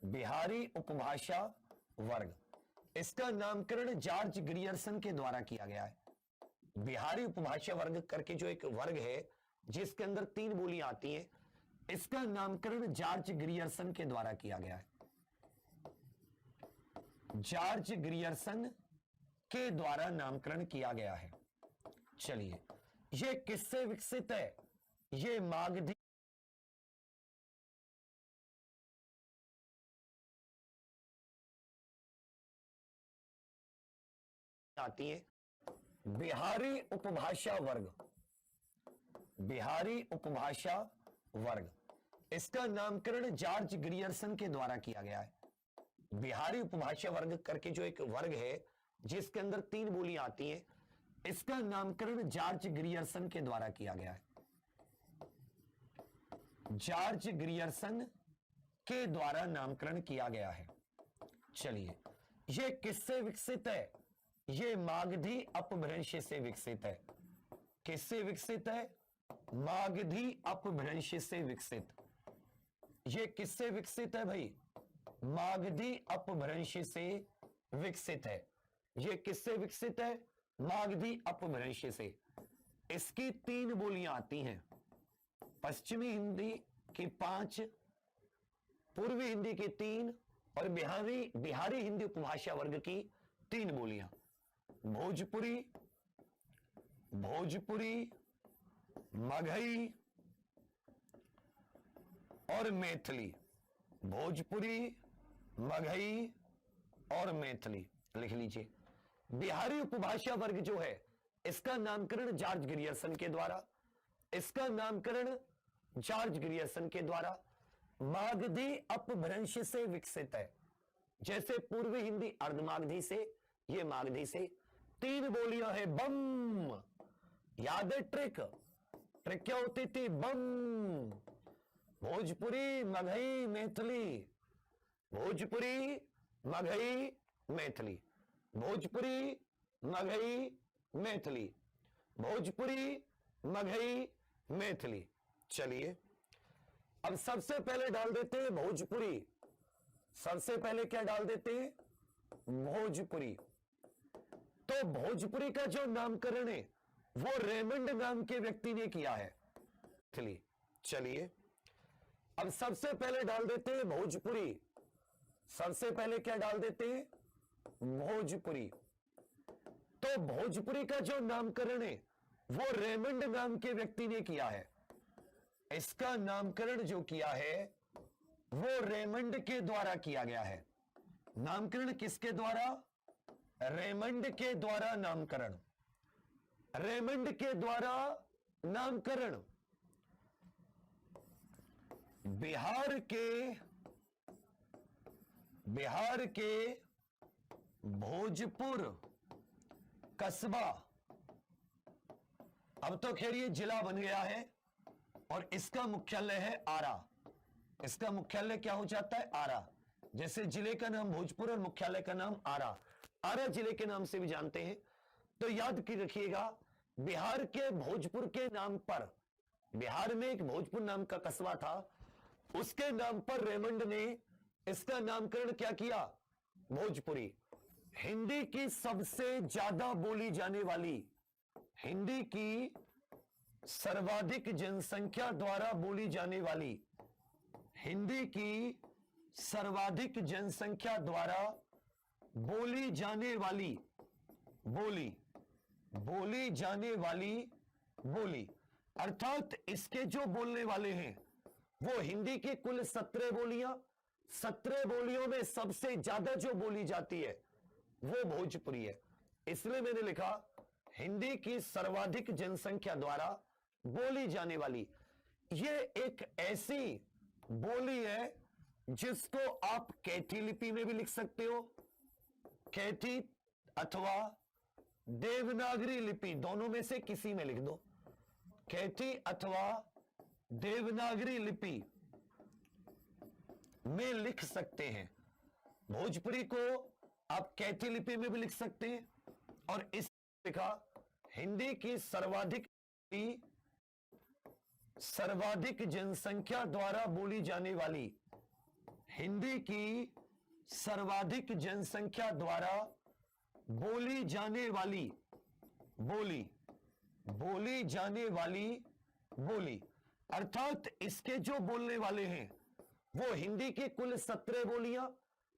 बिहारी उपभाषा वर्ग, इसका नामकरण जॉर्ज ग्रियर्सन के द्वारा किया गया है। बिहारी उपभाषा वर्ग करके जो एक वर्ग है जिसके अंदर 3 बोलियां आती हैं, इसका नामकरण जॉर्ज ग्रियर्सन के द्वारा किया गया है। जॉर्ज ग्रियर्सन के द्वारा नामकरण किया गया है। चलिए, ये किससे विकसित है? ये मागधी आती है। बिहारी उपभाषा वर्ग, बिहारी उपभाषा वर्ग, इसका नामकरण जॉर्ज ग्रियर्सन के द्वारा किया गया है। बिहारी उपभाषा वर्ग करके जो एक वर्ग है जिसके अंदर 3 बोलियां आती हैं, इसका नामकरण जॉर्ज ग्रियर्सन के द्वारा किया गया है। जॉर्ज ग्रियर्सन के द्वारा नामकरण किया गया है। चलिए, यह किससे विकसित है? यह मागधी अपभ्रंश से विकसित है। किससे विकसित है? मागधी अपभ्रंश से विकसित। यह किससे विकसित है भाई? मागधी अपभ्रंश से विकसित है। यह किससे विकसित है? मागधी अपभ्रंश से। इसकी 3 बोलियां आती हैं, पश्चिमी हिंदी की 5, पूर्वी हिंदी की 3 और बिहारी हिंदी उपभाषा वर्ग की 3 बोलियां। भोजपुरी, भोजपुरी, मगही और मैथिली। भोजपुरी, मगही और मैथिली लिख लीजिए। बिहारी उपभाषा वर्ग जो है इसका नामकरण जॉर्ज ग्रियर्सन के द्वारा, इसका नामकरण जॉर्ज ग्रियर्सन के द्वारा मागधी अपभ्रंश से विकसित है। जैसे पूर्वी हिंदी अर्धमागधी से, ये मागधी से। 3 बोलियां है बम, याद है ट्रिक? ट्रिक क्या होती थी? बम। भोजपुरी, मगही, मैथिली। भोजपुरी, मगही, मैथिली। भोजपुरी, मगही, मैथिली। भोजपुरी, मगही, मैथिली। चलिए, अब सबसे पहले डाल देते हैं भोजपुरी। सबसे पहले क्या डाल देते हैं? भोजपुरी। तो भोजपुरी का जो नामकरण है वो रेमंड नाम के व्यक्ति ने किया है। चलिए, अब सबसे पहले डाल देते हैं भोजपुरी। सबसे पहले क्या डाल देते हैं? भोजपुरी। तो भोजपुरी का जो नामकरण है वो रेमंड नाम के व्यक्ति ने किया है। इसका नामकरण जो किया है वो रेमंड के द्वारा किया गया है। नामकरण किसके द्वारा? रेमंड के द्वारा नामकरण। रेमंड के द्वारा नामकरण। बिहार के भोजपुर कस्बा, अब तो खैर ये जिला बन गया है और इसका मुख्यालय है आरा। इसका मुख्यालय क्या हो जाता है? आरा। जैसे जिले का नाम भोजपुर और मुख्यालय का नाम आरा, आरा जिले के नाम से भी जानते हैं। तो याद की रखिएगा, बिहार के भोजपुर के नाम पर, बिहार में एक भोजपुर नाम का कस्बा था, उसके नाम पर रेमंड ने इसका नामकरण क्या किया? भोजपुरी। हिंदी की सबसे ज्यादा बोली जाने वाली, हिंदी की सर्वाधिक जनसंख्या द्वारा बोली जाने वाली, हिंदी की सर्वाधिक जनसंख्या द्वारा बोली जाने वाली बोली, बोली जाने वाली बोली, अर्थात इसके जो बोलने वाले हैं वो हिंदी की कुल 17 बोलियां, 17 बोलियों में सबसे ज्यादा जो बोली जाती है वो भोजपुरी है। इसलिए मैंने लिखा हिंदी की सर्वाधिक जनसंख्या द्वारा बोली जाने वाली। ये एक ऐसी बोली है जिसको आप कैथी लिपि में भी लिख सकते हो, कैथी अथवा देवनागरी लिपि, दोनों में से किसी में लिख दो। कैथी अथवा देवनागरी लिपि में लिख सकते हैं। भोजपुरी को आप कैथी लिपि में भी लिख सकते हैं, और इस लिखा हिंदी की सर्वाधिक जनसंख्या द्वारा बोली जाने वाली, हिंदी की सर्वाधिक जनसंख्या द्वारा बोली जाने वाली बोली जाने वाली बोली, अर्थात इसके जो बोलने वाले हैं वो हिंदी की कुल 17 बोलियां,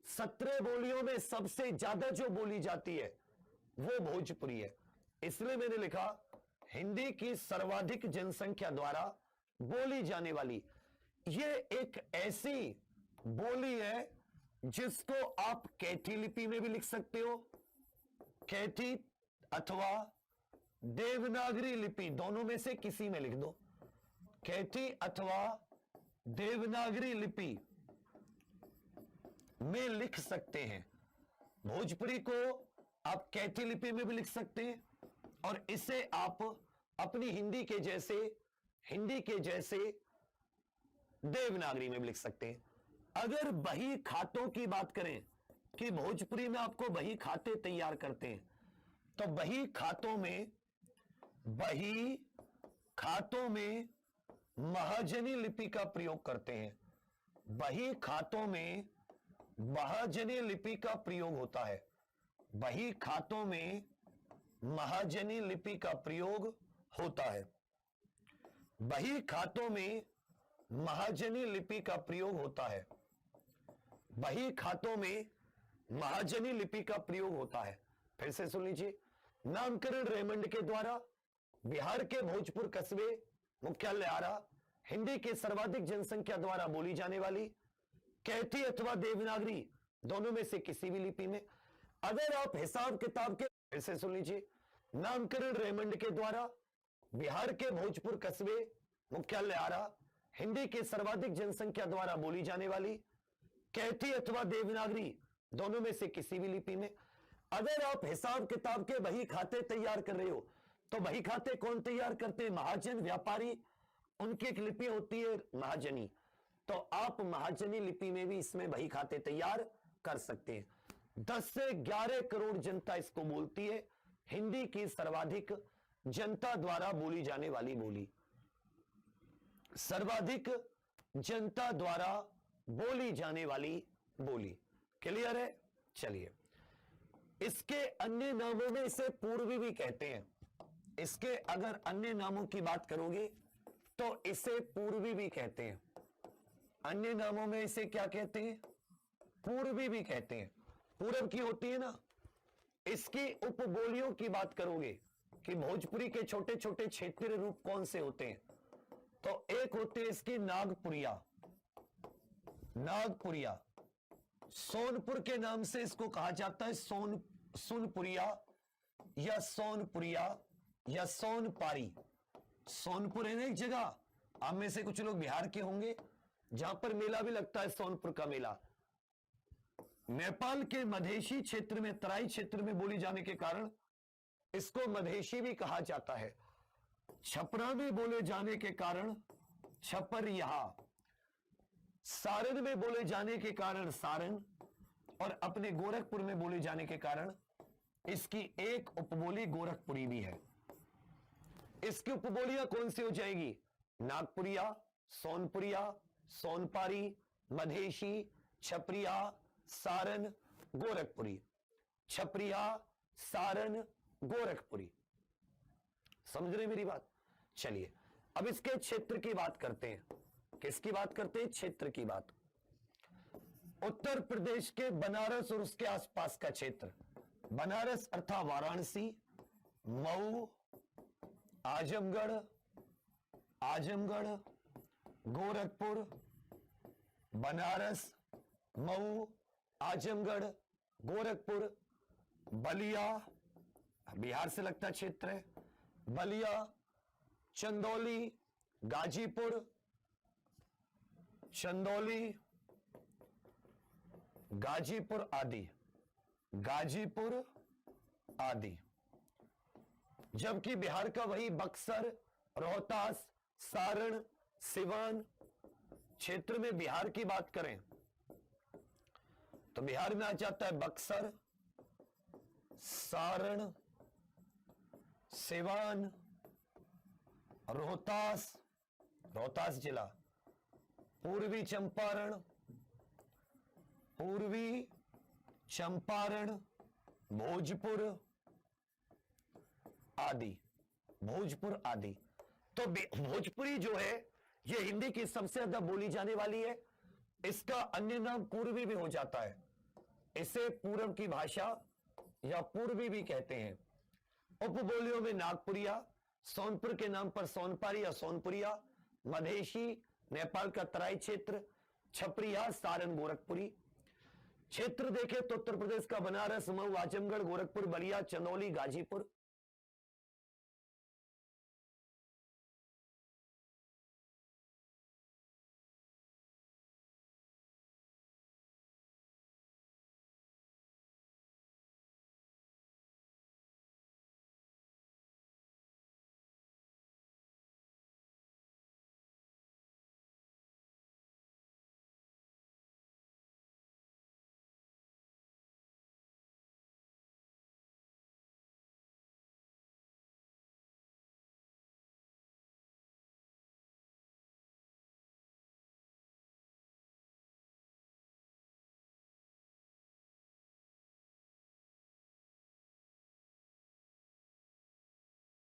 17 बोलियों में सबसे ज्यादा जो बोली जाती है वो भोजपुरी है। इसलिए मैंने लिखा हिंदी की सर्वाधिक जनसंख्या द्वारा बोली जाने वाली। ये एक ऐसी बोली है जिसको आप कैथी लिपि में भी लिख सकते हो, कैथी अथवा देवनागरी लिपि, दोनों में से किसी में लिख दो। कैथी अथवा देवनागरी लिपि में लिख सकते हैं। भोजपुरी को आप कैथी लिपि में भी लिख सकते हैं, और इसे आप अपनी हिंदी के जैसे देवनागरी में भी लिख सकते हैं। अगर बही खातों की बात करें कि भोजपुरी में आपको बही खाते तैयार करते हैं, तो बही खातों में महाजनी लिपि का प्रयोग करते हैं। बही खातों में महाजनी लिपि का प्रयोग होता है। बही खातों में महाजनी लिपि का प्रयोग होता है। बही खातों में महाजनी लिपि का प्रयोग होता है। बही खातों में महाजनी लिपि का प्रयोग होता है। फिर से सुन लीजिए। नामकरण रेमंड के द्वारा बिहार के भोजपुर कस्बे मुख्यालय आरा हिंदी के सर्वाधिक जनसंख्या द्वारा बोली जाने वाली कैथी अथवा देवनागरी, दोनों में से किसी भी लिपि में। अगर आप हिसाब किताब के, फिर से सुन लीजिए। नामकरण रेमंड के द्वारा बिहार के भोजपुर कस्बे मुख्यालय आरा हिंदी के सर्वाधिक जनसंख्या द्वारा बोली जाने वाली कैथी अथवा देवनागरी, दोनों में से किसी भी लिपि में। अगर आप हिसाब किताब के बही खाते तैयार कर रहे हो, तो बही खाते कौन तैयार करते हैं? महाजन, व्यापारी, उनकी एक लिपि होती है महाजनी। तो आप महाजनी लिपि में भी इसमें बही खाते तैयार कर सकते हैं। 10 से 11 करोड़ जनता इसको बोलती है। हिंदी की सर्वाधिक जनता द्वारा बोली जाने वाली बोली, सर्वाधिक जनता द्वारा बोली जाने वाली बोली। क्लियर है? चलिए, इसके अन्य नामों में इसे पूर्वी भी कहते हैं। इसके अगर अन्य नामों की बात करोगे तो इसे पूर्वी भी कहते हैं। अन्य नामों में इसे क्या कहते हैं? पूर्वी भी कहते हैं। पूरब की होती है ना। इसकी उपबोलियों की बात करोगे कि भोजपुरी के छोटे छोटे क्षेत्रीय रूप कौन से होते हैं, तो एक होते हैं इसकी नागपुरिया। सोनपुर के नाम से इसको कहा जाता है सोनपुरिया या सोनपुरिया या सोनपारी। सोनपुर है ना एक जगह, आप में से कुछ लोग बिहार के होंगे, जहां पर मेला भी लगता है, सोनपुर का मेला। नेपाल के मधेशी क्षेत्र में, तराई क्षेत्र में बोली जाने के कारण इसको मधेशी भी कहा जाता है। छपरा में बोले जाने के कारण छपरिया, सारण में बोले जाने के कारण सारण, और अपने गोरखपुर में बोले जाने के कारण इसकी एक उपबोली गोरखपुरी भी है। इसकी उपबोलियां कौन सी हो जाएगी? नागपुरिया, सोनपुरिया, सोनपारी, मधेशी, छपरिया, सारण, गोरखपुरी। छपरिया, सारण, गोरखपुरी। समझ रहे मेरी बात? चलिए, अब इसके क्षेत्र की बात करते हैं। किसकी बात करते हैं? क्षेत्र की बात। उत्तर प्रदेश के बनारस और उसके आसपास का क्षेत्र, बनारस अर्थात वाराणसी, मऊ, आजमगढ़, गोरखपुर, बनारस, मऊ, आजमगढ़, गोरखपुर, बलिया, बिहार से लगता क्षेत्र है, बलिया, चंदौली, गाजीपुर, गाजीपुर आदि। जबकि बिहार का वही बक्सर, रोहतास, सारण, सिवान। क्षेत्र में बिहार की बात करें तो बिहार में आ जाता है बक्सर, सारण, सिवान, रोहतास, रोहतास जिला, पूर्वी चंपारण, पूर्वी चंपारण, भोजपुर आदि, भोजपुर आदि। तो भोजपुरी जो है यह हिंदी की सबसे ज्यादा बोली जाने वाली है। इसका अन्य नाम पूर्वी भी हो जाता है, इसे पूर्व की भाषा या पूर्वी भी कहते हैं। उपबोलियों में नागपुरिया, सोनपुर के नाम पर सोनपारी या सोनपुरिया, मधेशी, नेपाल का तराई क्षेत्र, छपरिया, सारण, गोरखपुरी। क्षेत्र देखें तो उत्तर प्रदेश का बनारस, मऊ, आजमगढ़, गोरखपुर, बलिया, चंदौली, गाजीपुर।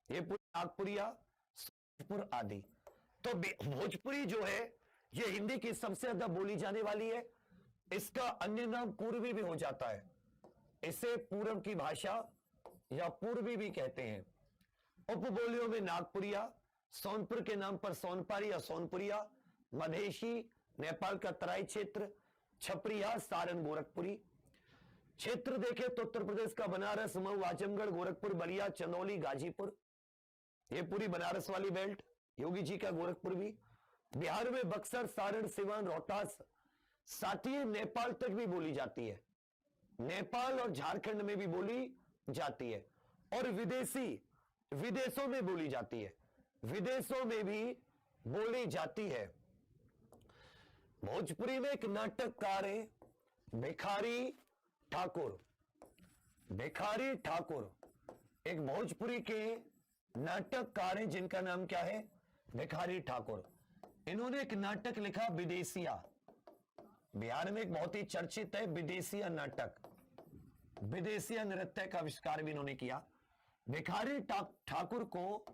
ये पूरी नागपुरिया, सोनपुर आदि। तो भोजपुरी जो है ये हिंदी की सबसे ज्यादा बोली जाने वाली है। इसका अन्य नाम पूर्वी भी हो जाता है, इसे पूर्व की भाषा या पूर्वी भी कहते हैं। उपबोलियों में नागपुरिया, सोनपुर के नाम पर सोनपारी या सोनपुरिया, मधेशी, नेपाल का तराई क्षेत्र, छपरिया, सारण, गोरखपुरी। क्षेत्र देखें तो उत्तर प्रदेश का बनारस, मऊ, आजमगढ़, गोरखपुर, बलिया, चंदौली, गाजीपुर। ये पूरी बनारस वाली बेल्ट, योगी जी का गोरखपुर भी। बिहार में बक्सर, सारण, सिवान, रोहतास, साथ ही नेपाल तक भी बोली जाती है। नेपाल और झारखंड में भी बोली जाती है और विदेशों में बोली जाती है, विदेशों में भी बोली जाती है। भोजपुरी में एक नाटककार है भिखारी ठाकुर। भिखारी ठाकुर एक भोजपुरी के नाटककार हैं जिनका नाम क्या है? भिखारी ठाकुर। इन्होंने एक नाटक लिखा विदेशिया। बिहार में एक बहुत ही चर्चित है विदेशिया नाटक, विदेशिया नृत्य का आविष्कार भी इन्होंने किया। भिखारी ठाकुर को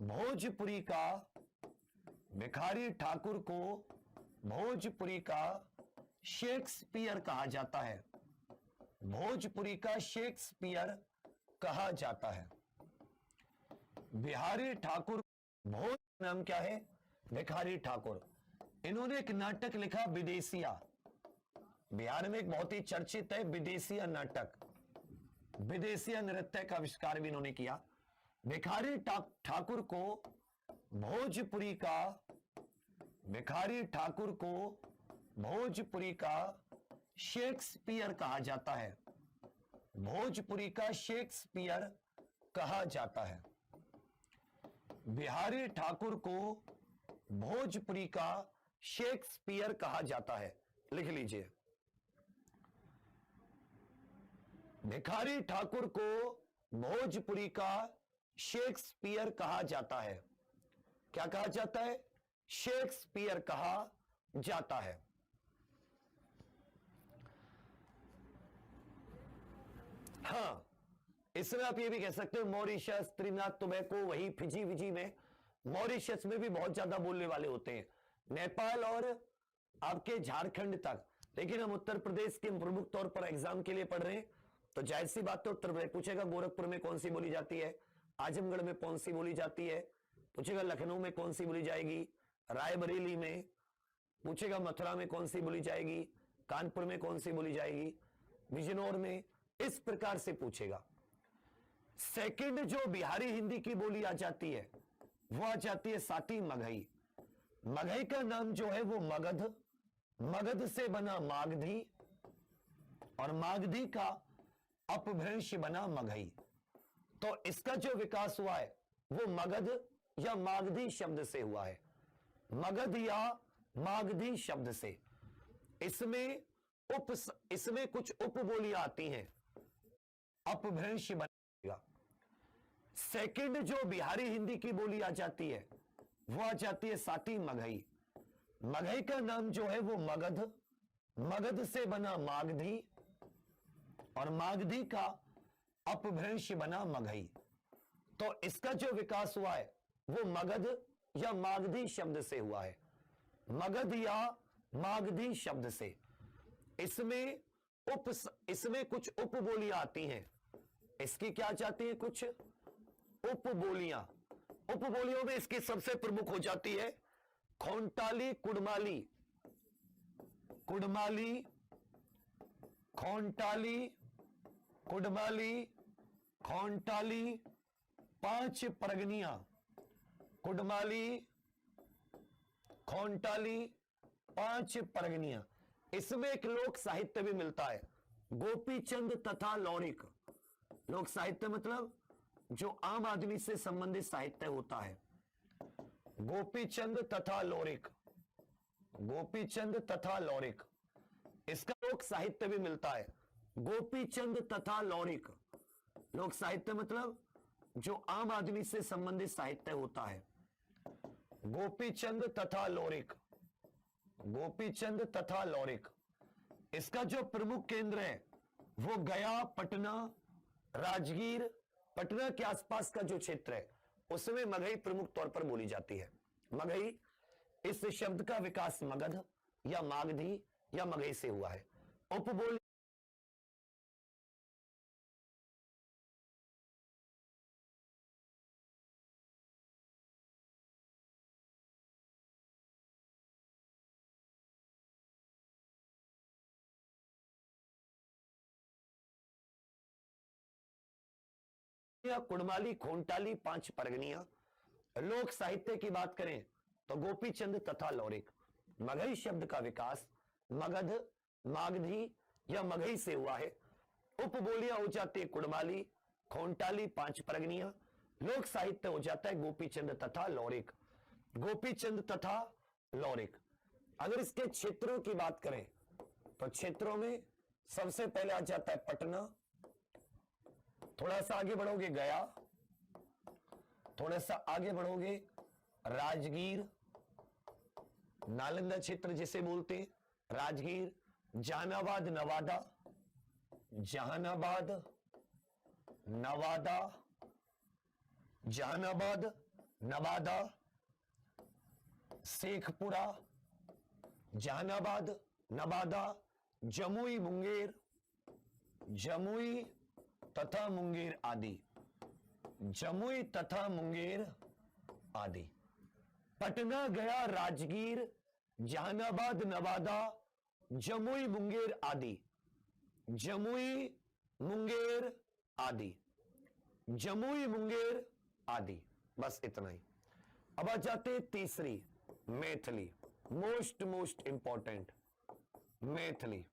भोजपुरी का शेक्सपियर कहा जाता है। भोजपुरी का शेक्सपियर कहा जाता है। बिहारी ठाकुर, भोज नाम क्या है? भिखारी ठाकुर। इन्होंने एक नाटक लिखा विदेशिया। बिहार में एक बहुत ही चर्चित है विदेशिया नाटक, विदेशिया नृत्य का आविष्कार भी इन्होंने किया। भिखारी ठाकुर को भोजपुरी का शेक्सपियर कहा जाता है। भोजपुरी का शेक्सपियर कहा जाता है। बिहारी ठाकुर को भोजपुरी का शेक्सपियर कहा जाता है। लिख लीजिए, भिखारी ठाकुर को भोजपुरी का शेक्सपियर कहा जाता है। क्या कहा जाता है? शेक्सपियर कहा जाता है। हां, इसमें आप ये भी कह सकते हो मॉरिशस, त्रिनाद टोबैको, वही फिजी विजी में, मॉरिशस में भी बहुत ज्यादा बोलने वाले होते हैं, नेपाल और आपके झारखंड तक। लेकिन हम उत्तर प्रदेश के प्रमुख तौर पर एग्जाम के लिए पढ़ रहे हैं, तो जाहिर सी बात है उत्तर प्रदेश पूछेगा गोरखपुर में कौन सी बोली जाती है, आजमगढ़ में कौन सी बोली जाती है, पूछेगा लखनऊ में कौन सी बोली जाएगी, रायबरेली में पूछेगा, मथुरा में कौन सी बोली जाएगी, कानपुर में कौन सी बोली जाएगी, बिजनौर में, इस प्रकार से पूछेगा। सेकंड जो बिहारी हिंदी की बोली आ जाती है वो आ जाती है साथी मगही। मगही का नाम जो है वो मगध, मगध से बना मागधी और मागधी का अपभ्रंश बना मगही। तो इसका जो विकास हुआ है वो मगध या मागधी शब्द से हुआ है। मगध या मागधी शब्द से। इसमें कुछ उपबोलियां आती हैं, अपभ्रंश बनेगा। सेकंड जो बिहारी हिंदी की बोली आ जाती है वो आ जाती है साथी मगही। मगही का नाम जो है वो मगध, मगध से बना मागधी और मागधी का अपभ्रंश बना मगही। तो इसका जो विकास हुआ है वो मगध या मागधी शब्द से हुआ है। मगध या मागधी शब्द से। इसमें कुछ उपबोलियां आती हैं। इसकी क्या जाती है? कुछ उपबोलियां। उपबोलियों में इसकी सबसे प्रमुख हो जाती है खोंटाली कुड़माली। कुड़माली, खोंटाली, कुड़माली, खोंटाली, पांच परगनियां। कुड़माली, खोंटाली, पांच परगनियां। इसमें एक लोक साहित्य भी मिलता है, गोपीचंद तथा लौरिक। लोक साहित्य मतलब जो आम आदमी से संबंधित साहित्य होता है। गोपीचंद तथा लौरिक, गोपीचंद तथा लौरिक। इसका लोक साहित्य भी मिलता है, गोपीचंद तथा लौरिक। लोक साहित्य मतलब जो आम आदमी से संबंधित साहित्य होता है। गोपीचंद तथा लौरिक, गोपीचंद तथा लौरिक। इसका जो प्रमुख केंद्र है वो गया, पटना, राजगीर, पटना के आसपास का जो क्षेत्र है उसमें मगही प्रमुख तौर पर बोली जाती है। मगही, इस शब्द का विकास मगध या मागधी या मगही से हुआ है। उपबोल या कुड़माली, खोंटाली, पांच परगनियां। लोक साहित्य की बात करें तो गोपीचंद तथा लौरिक। मगही शब्द का विकास मगध, मागधी या मगही से हुआ है। उपबोलियां हो जाती है कुड़माली, खोंटाली, पांच परगनियां। लोक साहित्य हो जाता है गोपीचंद तथा लौरिक। गोपीचंद तथा लौरिक। अगर इसके क्षेत्रों की बात करें तो क्षेत्रों में सबसे पहले आ जाता है पटना, थोड़ा सा आगे बढ़ोगे गया, थोड़ा सा आगे बढ़ोगे राजगीर, नालंदा क्षेत्र जिसे बोलते हैं राजगीर, जहानाबाद नवादा, जहानाबाद नवादा, जहानाबाद नवादा, शेखपुरा, जहानाबाद नवादा, जमुई मुंगेर, जमुई तथा मुंगेर आदि, जमुई तथा मुंगेर आदि। पटना, गया, राजगीर, जहानाबाद नवादा, जमुई मुंगेर आदि, जमुई मुंगेर आदि, जमुई मुंगेर आदि। बस इतना ही। अब आ जाते तीसरी, मैथिली। Most important, Maithili.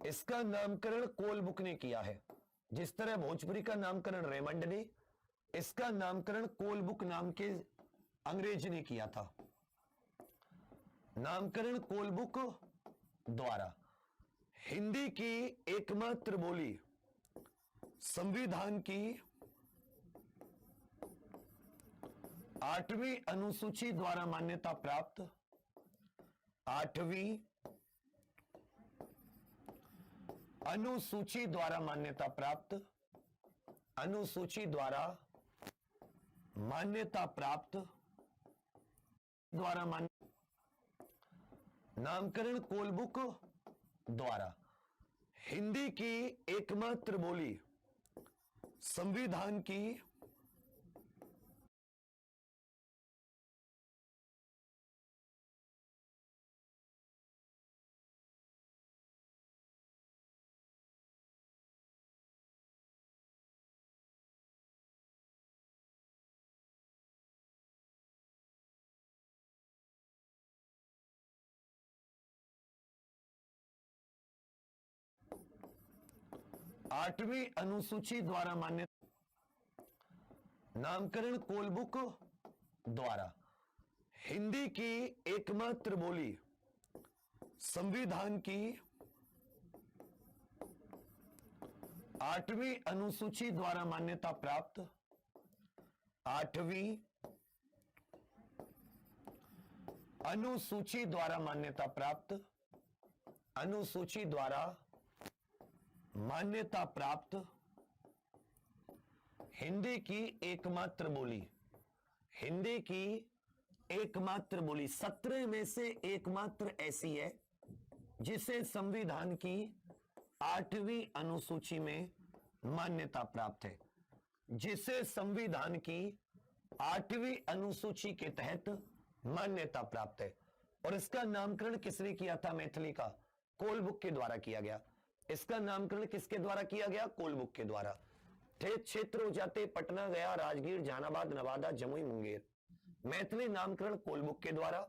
इसका नामकरण कोलबुक ने किया है। जिस तरह भोजपुरी का नामकरण रेमंड ने, इसका नामकरण कोलबुक नाम के अंग्रेज ने किया था। नामकरण कोलबुक द्वारा। हिंदी की एकमात्र बोली, संविधान की 8वीं अनुसूची द्वारा मान्यता प्राप्त, 8वीं अनुसूची द्वारा मान्यता प्राप्त, अनुसूची द्वारा मान्यता प्राप्त, द्वारा नामकरण कोलबुक द्वारा। हिंदी की एकमात्र बोली, संविधान की आठवीं अनुसूची द्वारा मान्य नामकरण कोलबुक द्वारा। हिंदी की एकमात्र बोली, संविधान की 8वीं अनुसूची द्वारा मान्यता प्राप्त, 8वीं अनुसूची द्वारा मान्यता प्राप्त, अनुसूची द्वारा मान्यता प्राप्त हिंदी की एकमात्र बोली, हिंदी की एकमात्र बोली 17 में से एकमात्र ऐसी है जिसे संविधान की 8वीं अनुसूची में मान्यता प्राप्त है, जिसे संविधान की 8वीं अनुसूची के तहत मान्यता प्राप्त है। और इसका नामकरण किसने किया था? मैथिली का कोलबुक के द्वारा किया गया। इसका नामकरण किसके द्वारा किया गया? कोलबुक के द्वारा। क्षेत्र हो जाते पटना, गया, राजगीर, जहानाबाद, नवादा, जमुई, मुंगेर। मैथिली नामकरण कोलबुक के द्वारा।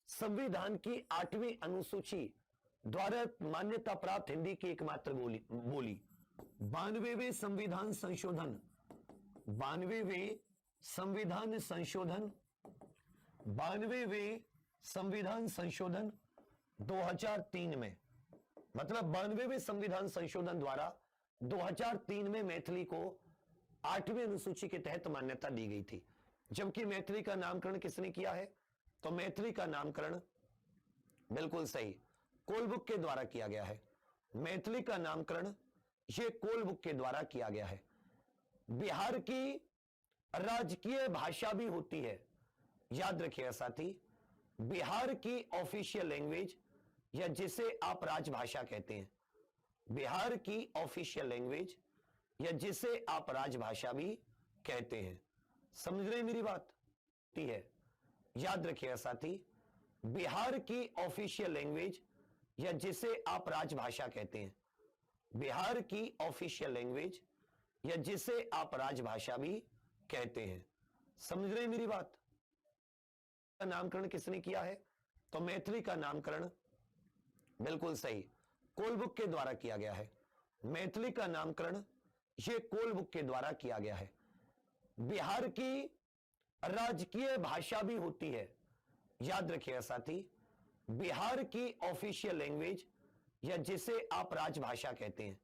संविधान की 8वीं अनुसूची द्वारा मान्यता प्राप्त हिंदी की एकमात्र बोली। 92वें संविधान संशोधन, 92वें संविधान संशोधन, 92वें संविधान संशोधन 2003 में, मतलब 92वें संविधान संशोधन द्वारा 2003 में मैथिली को 8वीं अनुसूची के तहत मान्यता दी गई थी। जबकि मैथिली का नामकरण किसने किया है? तो मैथिली का नामकरण बिल्कुल सही कोलबुक के द्वारा किया गया है। मैथिली का नामकरण यह कोलबुक के द्वारा किया गया है। बिहार की राजकीय भाषा भी होती है, याद रखिएगा साथी। बिहार की ऑफिशियल लैंग्वेज या जिसे आप राजभाषा कहते हैं, बिहार की ऑफिशियल लैंग्वेज या जिसे आप राजभाषा भी कहते हैं। समझ रहे हैं मेरी बात? है, याद रखिएगा साथी। बिहार की ऑफिशियल लैंग्वेज या जिसे आप राजभाषा कहते हैं, बिहार की ऑफिशियल लैंग्वेज या जिसे आप राजभाषा भी कहते हैं। समझ रहे हैं मेरी बात? नामकरण किसने किया है? तो मैथिली का नामकरण बिल्कुल सही कोलबुक के द्वारा किया गया है। मैथिली का नामकरण यह कोलबुक के द्वारा किया गया है। बिहार की राजकीय भाषा भी होती है, याद रखिएगा साथी। बिहार की ऑफिशियल लैंग्वेज या जिसे आप राजभाषा कहते हैं,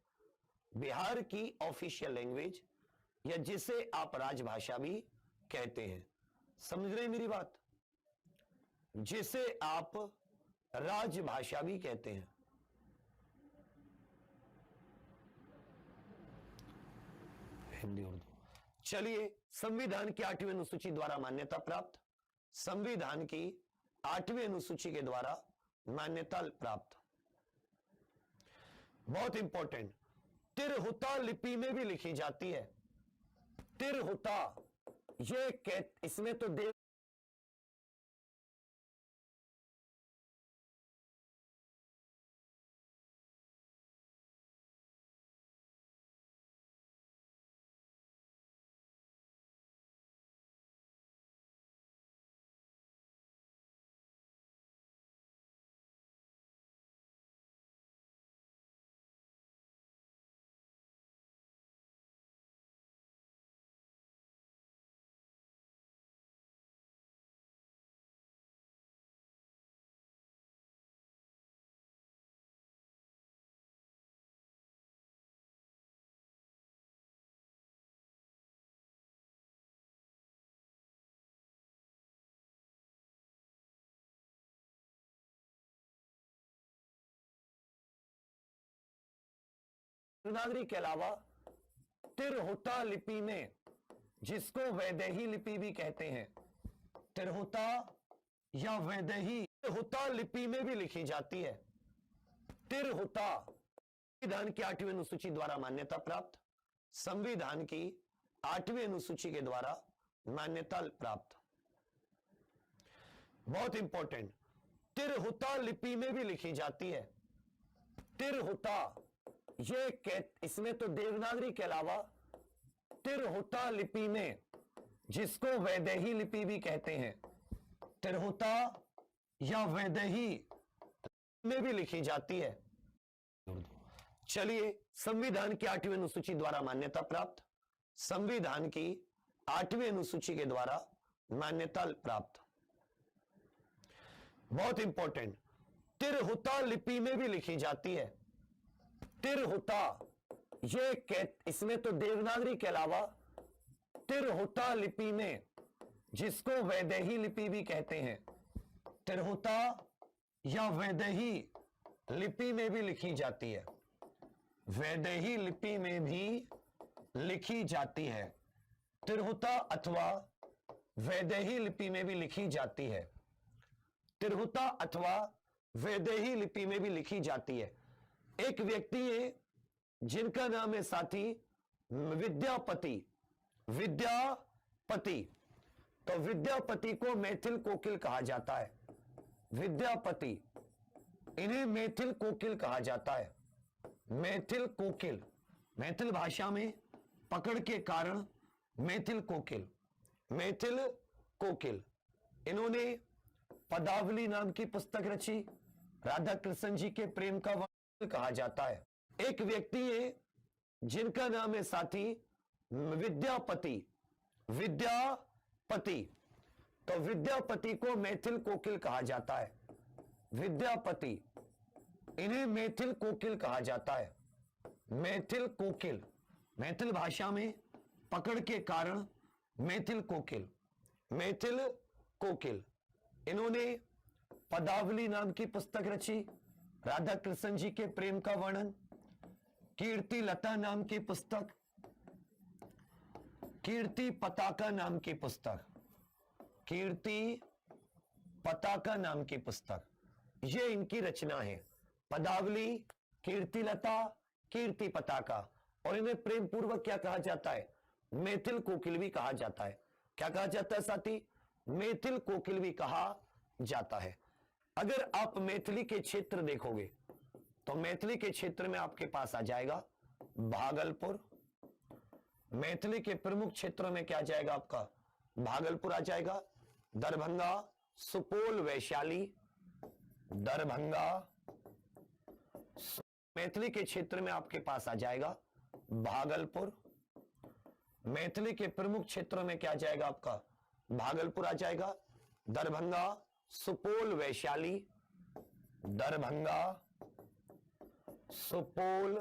बिहार की ऑफिशियल लैंग्वेज या जिसे आप राजभाषा भी कहते हैं। समझ रहे हैं मेरी बात? जिसे आप राजभाषा भी कहते हैं। हिंदी उर्दू। चलिए, संविधान की 8वीं अनुसूची द्वारा मान्यता प्राप्त, संविधान की 8वीं अनुसूची के द्वारा मान्यता प्राप्त, बहुत इंपॉर्टेंट, तिरहुता लिपि में भी लिखी जाती है। तिरहुता, ये इसमें तो देव देवनागरी के अलावा तिरहुता लिपि में, जिसको वैदेही लिपि भी कहते हैं, तिरहुता या वैदेही, तिरहुता लिपि में भी लिखी जाती है। तिरहुता संविधान की 8वीं अनुसूची द्वारा मान्यता प्राप्त, संविधान की 8वीं अनुसूची के द्वारा मान्यता प्राप्त, बहुत इंपॉर्टेंट, तिरहुता लिपि में भी लिखी जाती है। तिरहुता, ये इसमें तो देवनागरी के अलावा तिरहुता लिपि में, जिसको वैदेही लिपि भी कहते हैं, तिरहुता या वैदेही में भी लिखी जाती है। चलिए, संविधान की 8वीं अनुसूची द्वारा मान्यता प्राप्त, संविधान की 8वीं अनुसूची के द्वारा मान्यता प्राप्त। बहुत इंपॉर्टेंट, तिरहुता लिपि में भी लिखी जाती है। तिरहुता, इसमें तो देवनागरी के अलावा तिरहुता लिपि में, जिसको वैदेही लिपि भी कहते हैं, तिरहुता या वैदेही लिपि में भी लिखी जाती है। वैदेही लिपि में भी लिखी जाती है। तिरहुता अथवा वैदेही लिपि में भी लिखी जाती है। तिरहुता अथवा वैदेही लिपि में भी लिखी जाती है। एक व्यक्ति है जिनका नाम है साथी विद्यापति। विद्यापति, तो विद्यापति को मैथिल कोकिल कहा जाता है। विद्यापति, इन्हें मैथिल कोकिल कहा जाता है। मैथिल कोकिल, मैथिल भाषा में पकड़ के कारण मैथिल कोकिल। मैथिल कोकिल, इन्होंने पदावली नाम की पुस्तक रची। राधा कृष्ण जी के प्रेम का वर्णन कहा जाता है। एक व्यक्ति है जिनका नाम है साथी विद्यापति। विद्यापति, तो विद्यापति को मैथिल कोकिल कहा जाता है। विद्यापति, इन्हें मैथिल कोकिल कहा जाता है। मैथिल कोकिल, मैथिल भाषा में पकड़ के कारण मैथिल कोकिल। मैथिल कोकिल, इन्होंने पदावली नाम की पुस्तक रची। राधा कृष्ण जी के प्रेम का वर्णन। कीर्ति लता नाम की पुस्तक, कीर्ति पताका नाम की पुस्तक, कीर्ति पताका नाम की पुस्तक, ये इनकी रचना है। पदावली, कीर्ति लता, कीर्ति पताका। और इन्हें प्रेम पूर्वक क्या कहा जाता है? मैथिल कोकिल भी कहा जाता है। क्या कहा जाता है साथी? मैथिल कोकिल भी कहा जाता है। अगर आप मैथिली के क्षेत्र देखोगे तो मैथिली के क्षेत्र में आपके पास आ जाएगा भागलपुर। मैथिली के प्रमुख क्षेत्रों में क्या आ जाएगा आपका? भागलपुर आ जाएगा, दरभंगा, सुपौल, वैशाली, दरभंगा। मैथिली के क्षेत्र में आपके पास आ जाएगा भागलपुर। मैथिली के प्रमुख क्षेत्रों में क्या आ जाएगा आपका? भागलपुर आ जाएगा, दरभंगा, सुपौल, वैशाली, दरभंगा, सुपौल,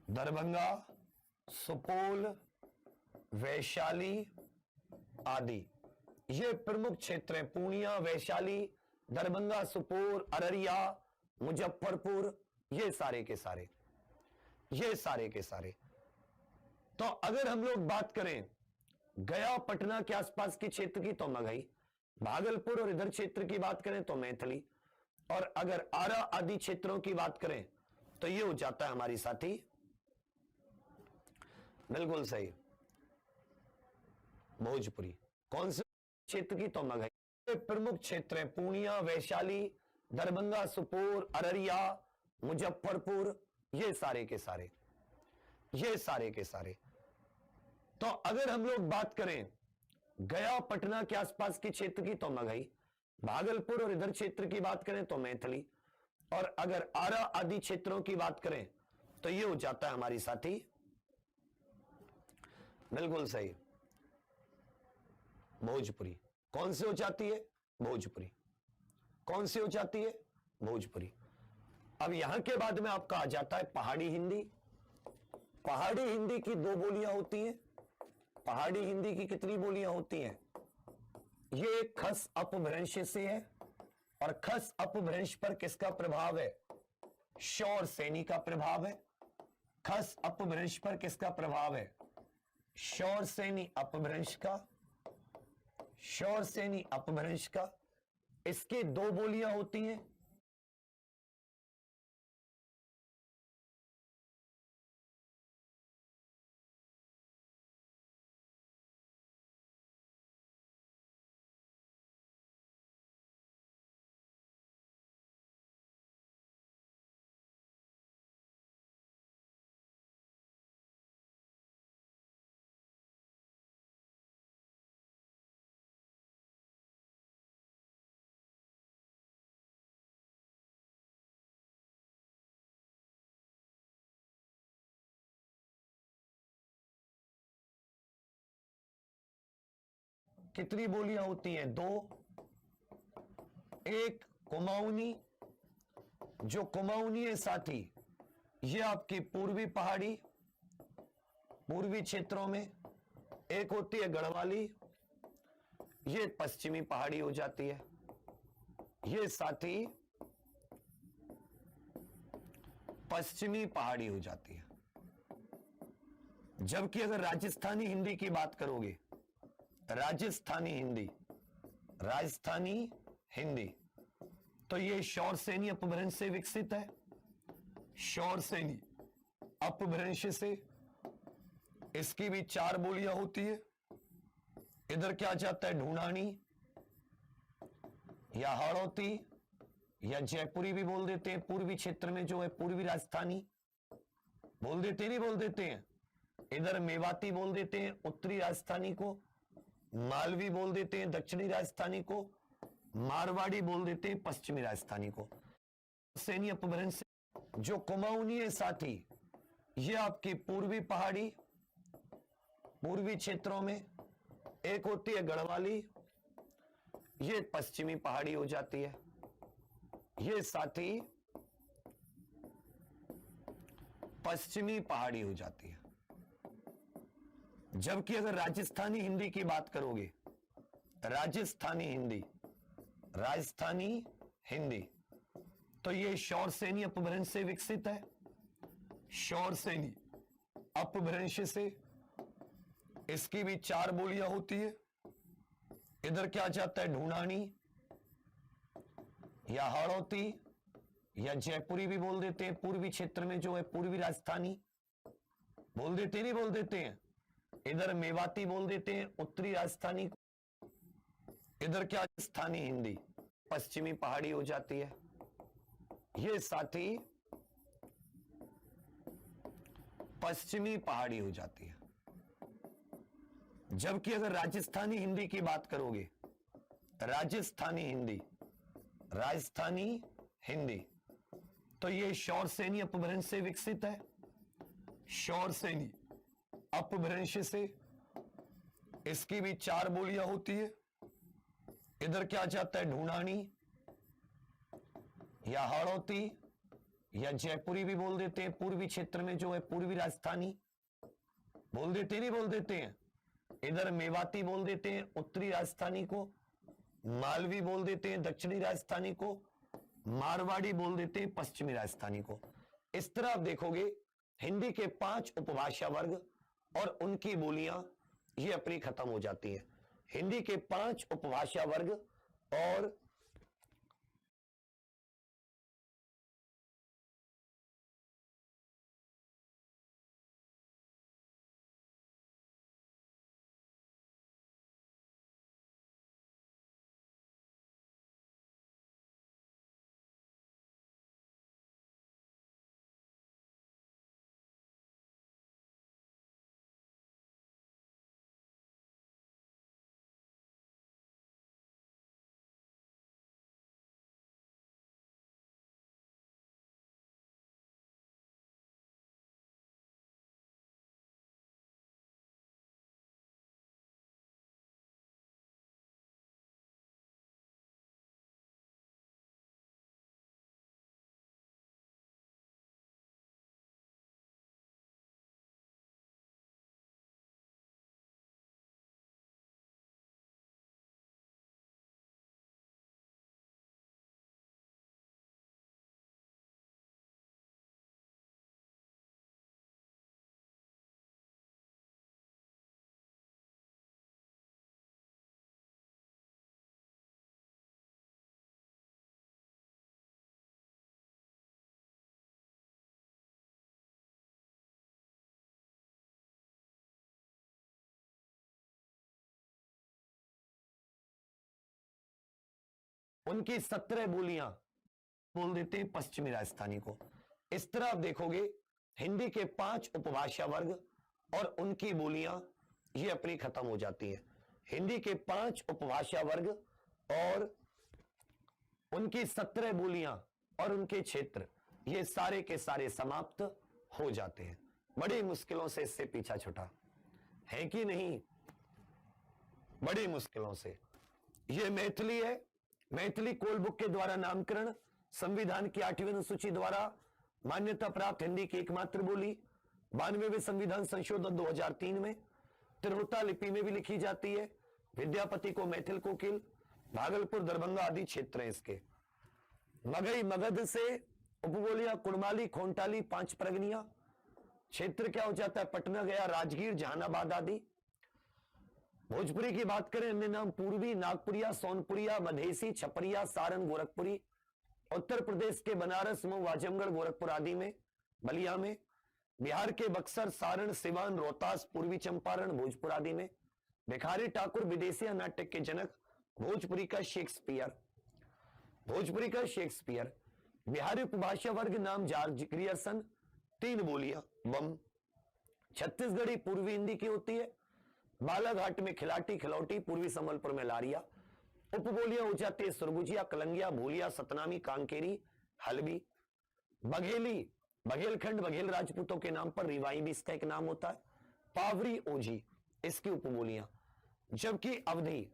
दरभंगा, सुपौल, वैशाली आदि ये प्रमुख क्षेत्र हैं। पूर्णिया, वैशाली, दरभंगा, सुपौल, अररिया, मुजफ्फरपुर, ये सारे के सारे, ये सारे के सारे। तो अगर हम लोग बात करें गया, पटना के आसपास के क्षेत्र की तो मगही, भागलपुर और इधर क्षेत्र की बात करें तो मैथिली, और अगर आरा आदि क्षेत्रों की बात करें तो ये हो जाता है हमारी साथी, बिल्कुल सही, भोजपुरी। कौन से क्षेत्र की तो मगही। प्रमुख क्षेत्र हैं पूर्णिया, वैशाली, दरभंगा, सुपौल, अररिया, मुजफ्फरपुर, ये सारे के सारे, ये सारे के सारे। तो अगर हम लोग बात करें गया, पटना के आसपास के क्षेत्र की तो मगही, भागलपुर और इधर क्षेत्र की बात करें तो मैथिली, और अगर आरा आदि क्षेत्रों की बात करें तो ये हो जाता है हमारी साथी, बिल्कुल सही, भोजपुरी। कौन सी हो जाती है? भोजपुरी। कौन सी हो जाती है? भोजपुरी। अब यहां के बाद में आपका आ जाता है पहाड़ी हिंदी। पहाड़ी हिंदी की दो बोलियां होती हैं। पहाड़ी हिंदी की कितनी बोलियां होती हैं? ये खस अपभ्रंश से है, और खस अपभ्रंश पर किसका प्रभाव है? शौर सेनी का प्रभाव है। खस अपभ्रंश पर किसका प्रभाव है? शौर सेनी अपभ्रंश का, शौर सेनी अपभ्रंश का। इसकी दो बोलियां होती हैं, कितनी बोलियां होती हैं? 2। एक कुमाऊनी, जो कुमाऊनी है साथी, ये आपकी पूर्वी पहाड़ी, पूर्वी क्षेत्रों में। एक होती है गढ़वाली, ये पश्चिमी पहाड़ी हो जाती है। ये साथी पश्चिमी पहाड़ी हो जाती है। जबकि अगर राजस्थानी हिंदी की बात करोगे, राजस्थानी हिंदी, राजस्थानी हिंदी, तो ये शौरसेनी अपभ्रंश से विकसित है। शौरसेनी अपभ्रंश से, इसकी भी 4 बोलियां होती है। इधर क्या जाता है? ढूंढानी या हाड़ौती या जयपुरी भी बोल देते हैं। पूर्वी क्षेत्र में जो है पूर्वी राजस्थानी बोल देते, नहीं बोल देते हैं। इधर मेवाती बोल देते हैं उत्तरी राजस्थानी को, मालवी बोल देते हैं दक्षिणी राजस्थानी को, मारवाड़ी बोल देते हैं पश्चिमी राजस्थानी को। सैनी अपभ्रंश से जो कुमाऊनी है साथी, ये आपकी पूर्वी पहाड़ी, पूर्वी क्षेत्रों में। एक होती है गढ़वाली, ये पश्चिमी पहाड़ी हो जाती है। ये साथी पश्चिमी पहाड़ी हो जाती है। जबकि अगर राजस्थानी हिंदी की बात करोगे, राजस्थानी हिंदी, राजस्थानी हिंदी, तो ये शौरसेनी अपभ्रंश से विकसित है। शौरसेनी अपभ्रंश से, इसकी भी 4 बोलियां होती है। इधर क्या जाता है? ढूंढानी या हाड़ौती या जयपुरी भी बोल देते हैं। पूर्वी क्षेत्र में जो है पूर्वी राजस्थानी बोल देते, नहीं बोल देते हैं। इधर मेवाती बोल देते हैं उत्तरी राजस्थानी को। इधर क्या? स्थानी हिंदी, पश्चिमी पहाड़ी हो जाती है। ये साथी पश्चिमी पहाड़ी हो जाती है। जबकि अगर राजस्थानी हिंदी की बात करोगे, राजस्थानी हिंदी, राजस्थानी हिंदी, तो ये शौरसेनी अपभ्रंश से विकसित है। शौरसेनी अपभ्रंश से, इसकी भी 4 बोलियां होती है। इधर क्या जाता है? ढूंढानी या हाड़ौती या जयपुरी भी बोल देते हैं। पूर्वी क्षेत्र में जो है पूर्वी राजस्थानी बोल देते, नहीं बोल देते हैं। इधर मेवाती बोल देते हैं उत्तरी राजस्थानी को, मालवी बोल देते हैं दक्षिणी राजस्थानी को, मारवाड़ी बोल देते हैं पश्चिमी राजस्थानी को। इस तरह आप देखोगे हिंदी के 5 उपभाषा वर्ग और उनकी बोलियां ये अपनी खत्म हो जाती हैं। हिंदी के 5 उपभाषा वर्ग और उनकी 17 बोलियां बोल देते हैं पश्चिमी राजस्थानी को। इस तरह आप देखोगे हिंदी के 5 उपभाषा वर्ग और उनकी बोलियां ये अपनी खत्म हो जाती हैं। हिंदी के 5 उपभाषा वर्ग और उनकी 17 बोलियां और उनके क्षेत्र ये सारे के सारे समाप्त हो जाते हैं। बड़ी मुश्किलों से इससे पीछा छुटा है कि नहीं? बड़ी मुश्किलों से। यह मैथिली है। मैथिली कोल बुक के द्वारा नामकरण, संविधान की 8वीं अनुसूची द्वारा मान्यता प्राप्त हिंदी की एकमात्र बोली, 92वें संविधान संशोधन 2003 में तिरहुता लिपि में भी लिखी जाती है। विद्यापति को मैथिल कोकिल, भागलपुर दरभंगा आदि क्षेत्र हैं इसके। मगही मगध से उपबोलियां कुड़माली, खोंटाली, पांच परगनिया। क्षेत्र क्या हो जाता है? पटना, गया, राजगीर, जहानाबाद आदि। भोजपुरी की बात करें, अन्य नाम पूर्वी, नागपुरिया, सोनपुरिया, मधेसी, छपरिया, सारण, गोरखपुरी। उत्तर प्रदेश के बनारस, मऊ, आजमगढ़, गोरखपुर आदि में, बलिया में। बिहार के बक्सर, सारण, सिवान, रोहतास, पूर्वी चंपारण, भोजपुर आदि में। भिखारी ठाकुर विदेशी नाटक के जनक, भोजपुरी का शेक्सपियर। भोजपुरी का शेक्सपियर। बिहारी उपभाषा वर्ग नाम जॉर्ज ग्रियर्सन। 3 बोलियां बम। छत्तीसगढ़ी पूर्वी हिंदी की होती है। बालाघाट में खिलाटी, खिलौटी, पूर्वी संबलपुर में लारिया। उपबोलियां हो जाती है सुरगुजिया, कलंगिया, भूलिया, सतनामी, कांकेरी, हलबी। बघेली, बघेलखंड बघेल राजपूतों के नाम पर, रिवाई भी इसका एक नाम होता है। पावरी, ओझी इसकी उपबोलियां। जबकि अवधी,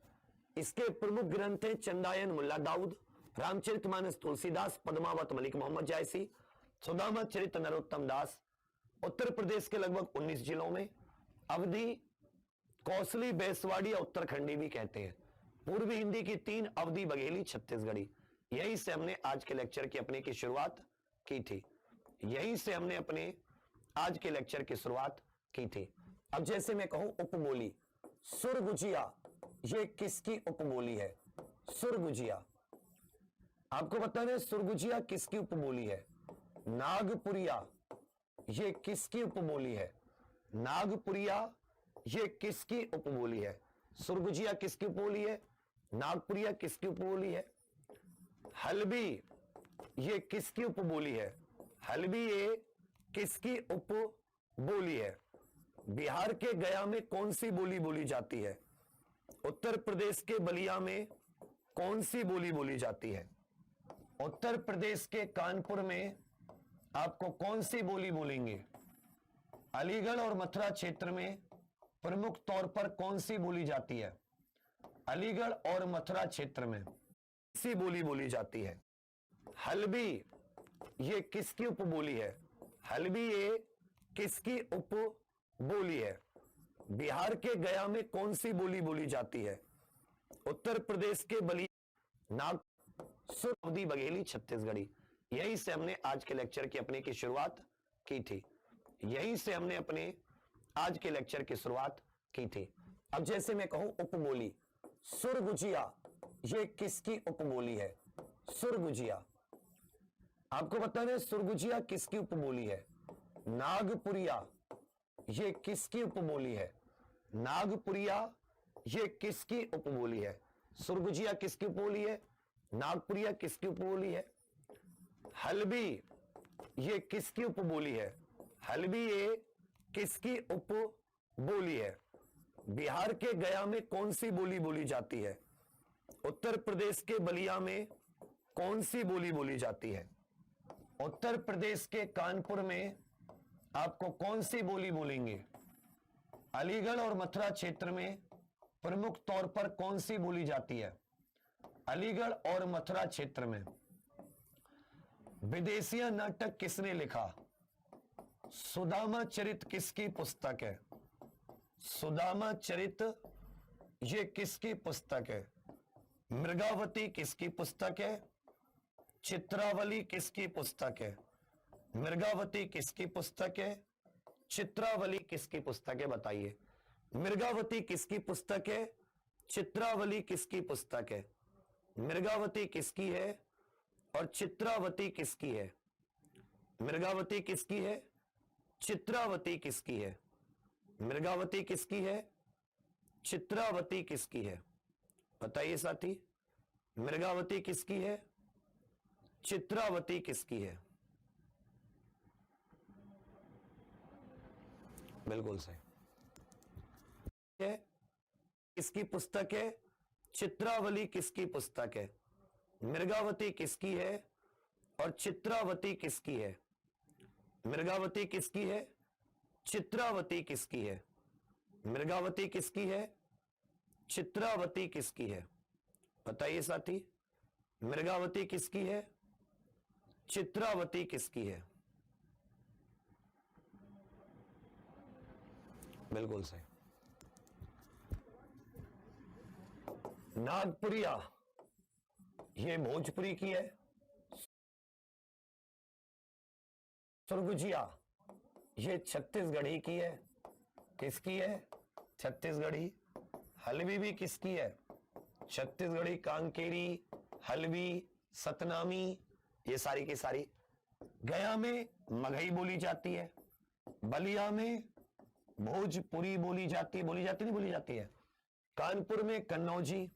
इसके प्रमुख ग्रंथ हैं चंदायन मुल्ला दाऊद, रामचरितमानस तुलसीदास, पद्मावत मलिक मोहम्मद जायसी, सुदामा चरित नरोत्तम दास। उत्तर प्रदेश के लगभग 19 जिलों में अवधी, कौसली, बेसवाड़ी या उत्तरखंडी भी कहते हैं। पूर्वी हिंदी की 3, अवधी, बघेली, छत्तीसगढ़ी। यहीं से हमने आज के लेक्चर की अपने की शुरुआत की थी। यहीं से हमने अपने आज के लेक्चर की शुरुआत की थी। अब जैसे मैं कहूं उपबोली, सुरगुजिया, ये किसकी उपबोली है? सुरगुजिया। आपको बताना है सुरगुजिया किसकी उपबोली है? नागपुरिया, ये किसकी उपबोली है? नागपुरिया, ये किसकी उपबोली है? सुरगुजिया किसकी उपबोली है? नागपुरिया किसकी उपबोली है? हलबी, ये किसकी उपबोली है? हलबी ये किसकी उपबोली है? बिहार के गया में कौन सी बोली बोली जाती है? उत्तर प्रदेश के बलिया में कौन सी बोली बोली जाती है? उत्तर प्रदेश के कानपुर में आपको कौन सी बोली बोलेंगे? अलीगढ़ और मथुरा क्षेत्र में प्रमुख तौर पर कौन सी बोली जाती है? अलीगढ़ और मथुरा क्षेत्र में सी बोली बोली जाती है। हलबी, ये किसकी उपबोली है? हलबी ये किसकी उपबोली है? बिहार के गया में कौन सी बोली बोली जाती है? उत्तर प्रदेश के बलिया, नाग, सुर, अवधी, बघेली, छत्तीसगढ़ी। यहीं से हमने आज के लेक्चर की अपने की शुरुआत की थी। यहीं से हमने अपने आज के लेक्चर की शुरुआत की थी। अब जैसे मैं कहूं उपबोली, सुरगुजिया, ये किसकी उपबोली है? सुरगुजिया। आपको बताना है सुरगुजिया किसकी उपबोली है? नागपुरिया, ये किसकी उपबोली है? नागपुरिया, ये किसकी उपबोली है? सुरगुजिया किसकी उपबोली है? नागपुरिया किसकी उपबोली है? हलबी, ये किसकी उपबोली है? हलबी ये किसकी उपबोली है? बिहार के गया में कौन सी बोली बोली जाती है? उत्तर प्रदेश के बलिया में कौन सी बोली बोली जाती है? उत्तर प्रदेश के कानपुर में आपको कौन सी बोली बोलेंगे? अलीगढ़ और मथुरा क्षेत्र में प्रमुख तौर पर कौन सी बोली जाती है? अलीगढ़ और मथुरा क्षेत्र में। विदेशिया नाटक किसने लिखा? सुदामा चरित किसकी पुस्तक है? सुदामा चरित ये किसकी पुस्तक है? मृगावती किसकी पुस्तक है? चित्रावली किसकी पुस्तक है? मृगावती किसकी पुस्तक है? चित्रावली किसकी पुस्तक है? बताइए। मृगावती किसकी पुस्तक है? चित्रावली किसकी पुस्तक है? मृगावती किसकी है और चित्रावती किसकी है? मृगावती किसकी है? चित्रावती किसकी है? मृगावती किसकी है? चित्रावती किसकी है? बताइए साथी, मृगावती किसकी है? चित्रावती किसकी है? बिल्कुल सही है। किसकी पुस्तक है? चित्रावली किसकी पुस्तक है? मृगावती किसकी है और चित्रावती किसकी है? मृगावती किसकी है? चित्रावती किसकी है? मृगावती किसकी है? चित्रावती किसकी है? बताइए साथी, मृगावती किसकी है, चित्रावती किसकी है? बिल्कुल सही। नागपुरिया ये भोजपुरी की है। सुरगुजिया ये छत्तीसगढ़ी की है। किसकी है? छत्तीसगढ़ी। हलवी भी किसकी है? छत्तीसगढ़ी। कांकेरी, हलवी, सतनामी, ये सारी की सारी। गया में मगही बोली जाती है। बलिया में भोजपुरी बोली जाती है। नहीं बोली जाती है। कानपुर में कन्नौजी,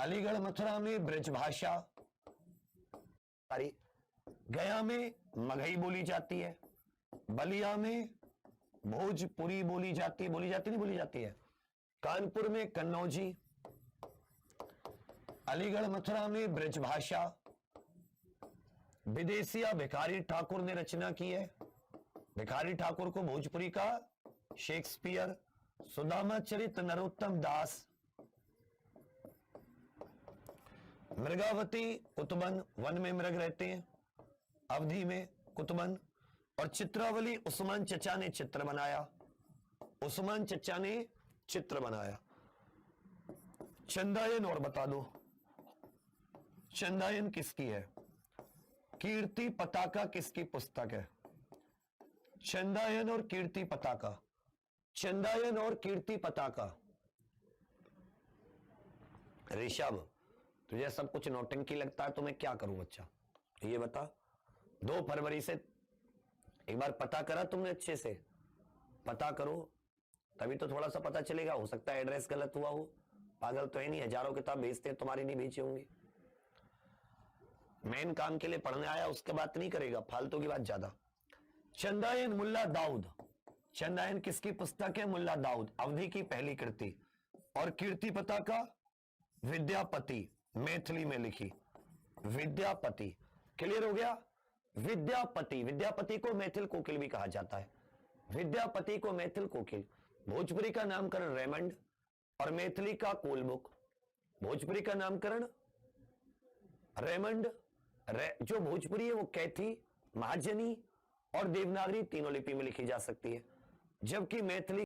अलीगढ़ मथुरा में ब्रजभाषा सारी। गया में मगही बोली जाती है। बलिया में भोजपुरी बोली जाती है। नहीं बोली जाती है। कानपुर में कन्नौजी, अलीगढ़ मथुरा में ब्रजभाषा। विदेशिया भिखारी ठाकुर ने रचना की है। भिखारी ठाकुर को भोजपुरी का शेक्सपियर। सुदामा चरित नरोत्तम दास। मृगावती कुतुबन, वन में मृग रहते हैं। अवधि में कुतुबन। और चित्रावली उस्मान चचा ने चित्र बनाया। उस्मान चचा ने चित्र बनाया। चंदायन और बता दो, चंदायन किसकी है? कीर्ति पताका किसकी पुस्तक है? चंदायन और कीर्ति पताका। चंदायन और कीर्ति पताका। ऋषभ, तुझे सब कुछ नौटंकी लगता है तो मैं क्या करूं बच्चा, ये बता। 2 फरवरी से एक बार पता करा तुमने? अच्छे से पता करो, तभी तो थोड़ा सा पता चलेगा। हो सकता है एड्रेस गलत हुआ हो। पागल तो है नहीं, हजारों किताब भेजते हैं, तुम्हारी नहीं भेजी होंगी। मेन काम के लिए पढ़ने आया, उसके बात नहीं करेगा, फालतू की बात ज्यादा। चंदायन मुल्ला दाऊद। चंदायन किसकी पुस्तक है? मुल्ला दाऊद, अवधि की पहली कृति। और कीर्ति पताका विद्यापति, मैथिली में लिखी। विद्यापति, क्लियर हो गया? विद्यापति। विद्यापति को मैथिल कोकिल भी कहा जाता है। विद्यापति को मैथिल कोकिल। भोजपुरी का नामकरण रेमंड और मैथिली का कोलबुक। भोजपुरी का नामकरण रेमंड। जो भोजपुरी है वो कैथी, महाजनी और देवनागरी तीनों लिपि में लिखी जा सकती है, जबकि मैथिली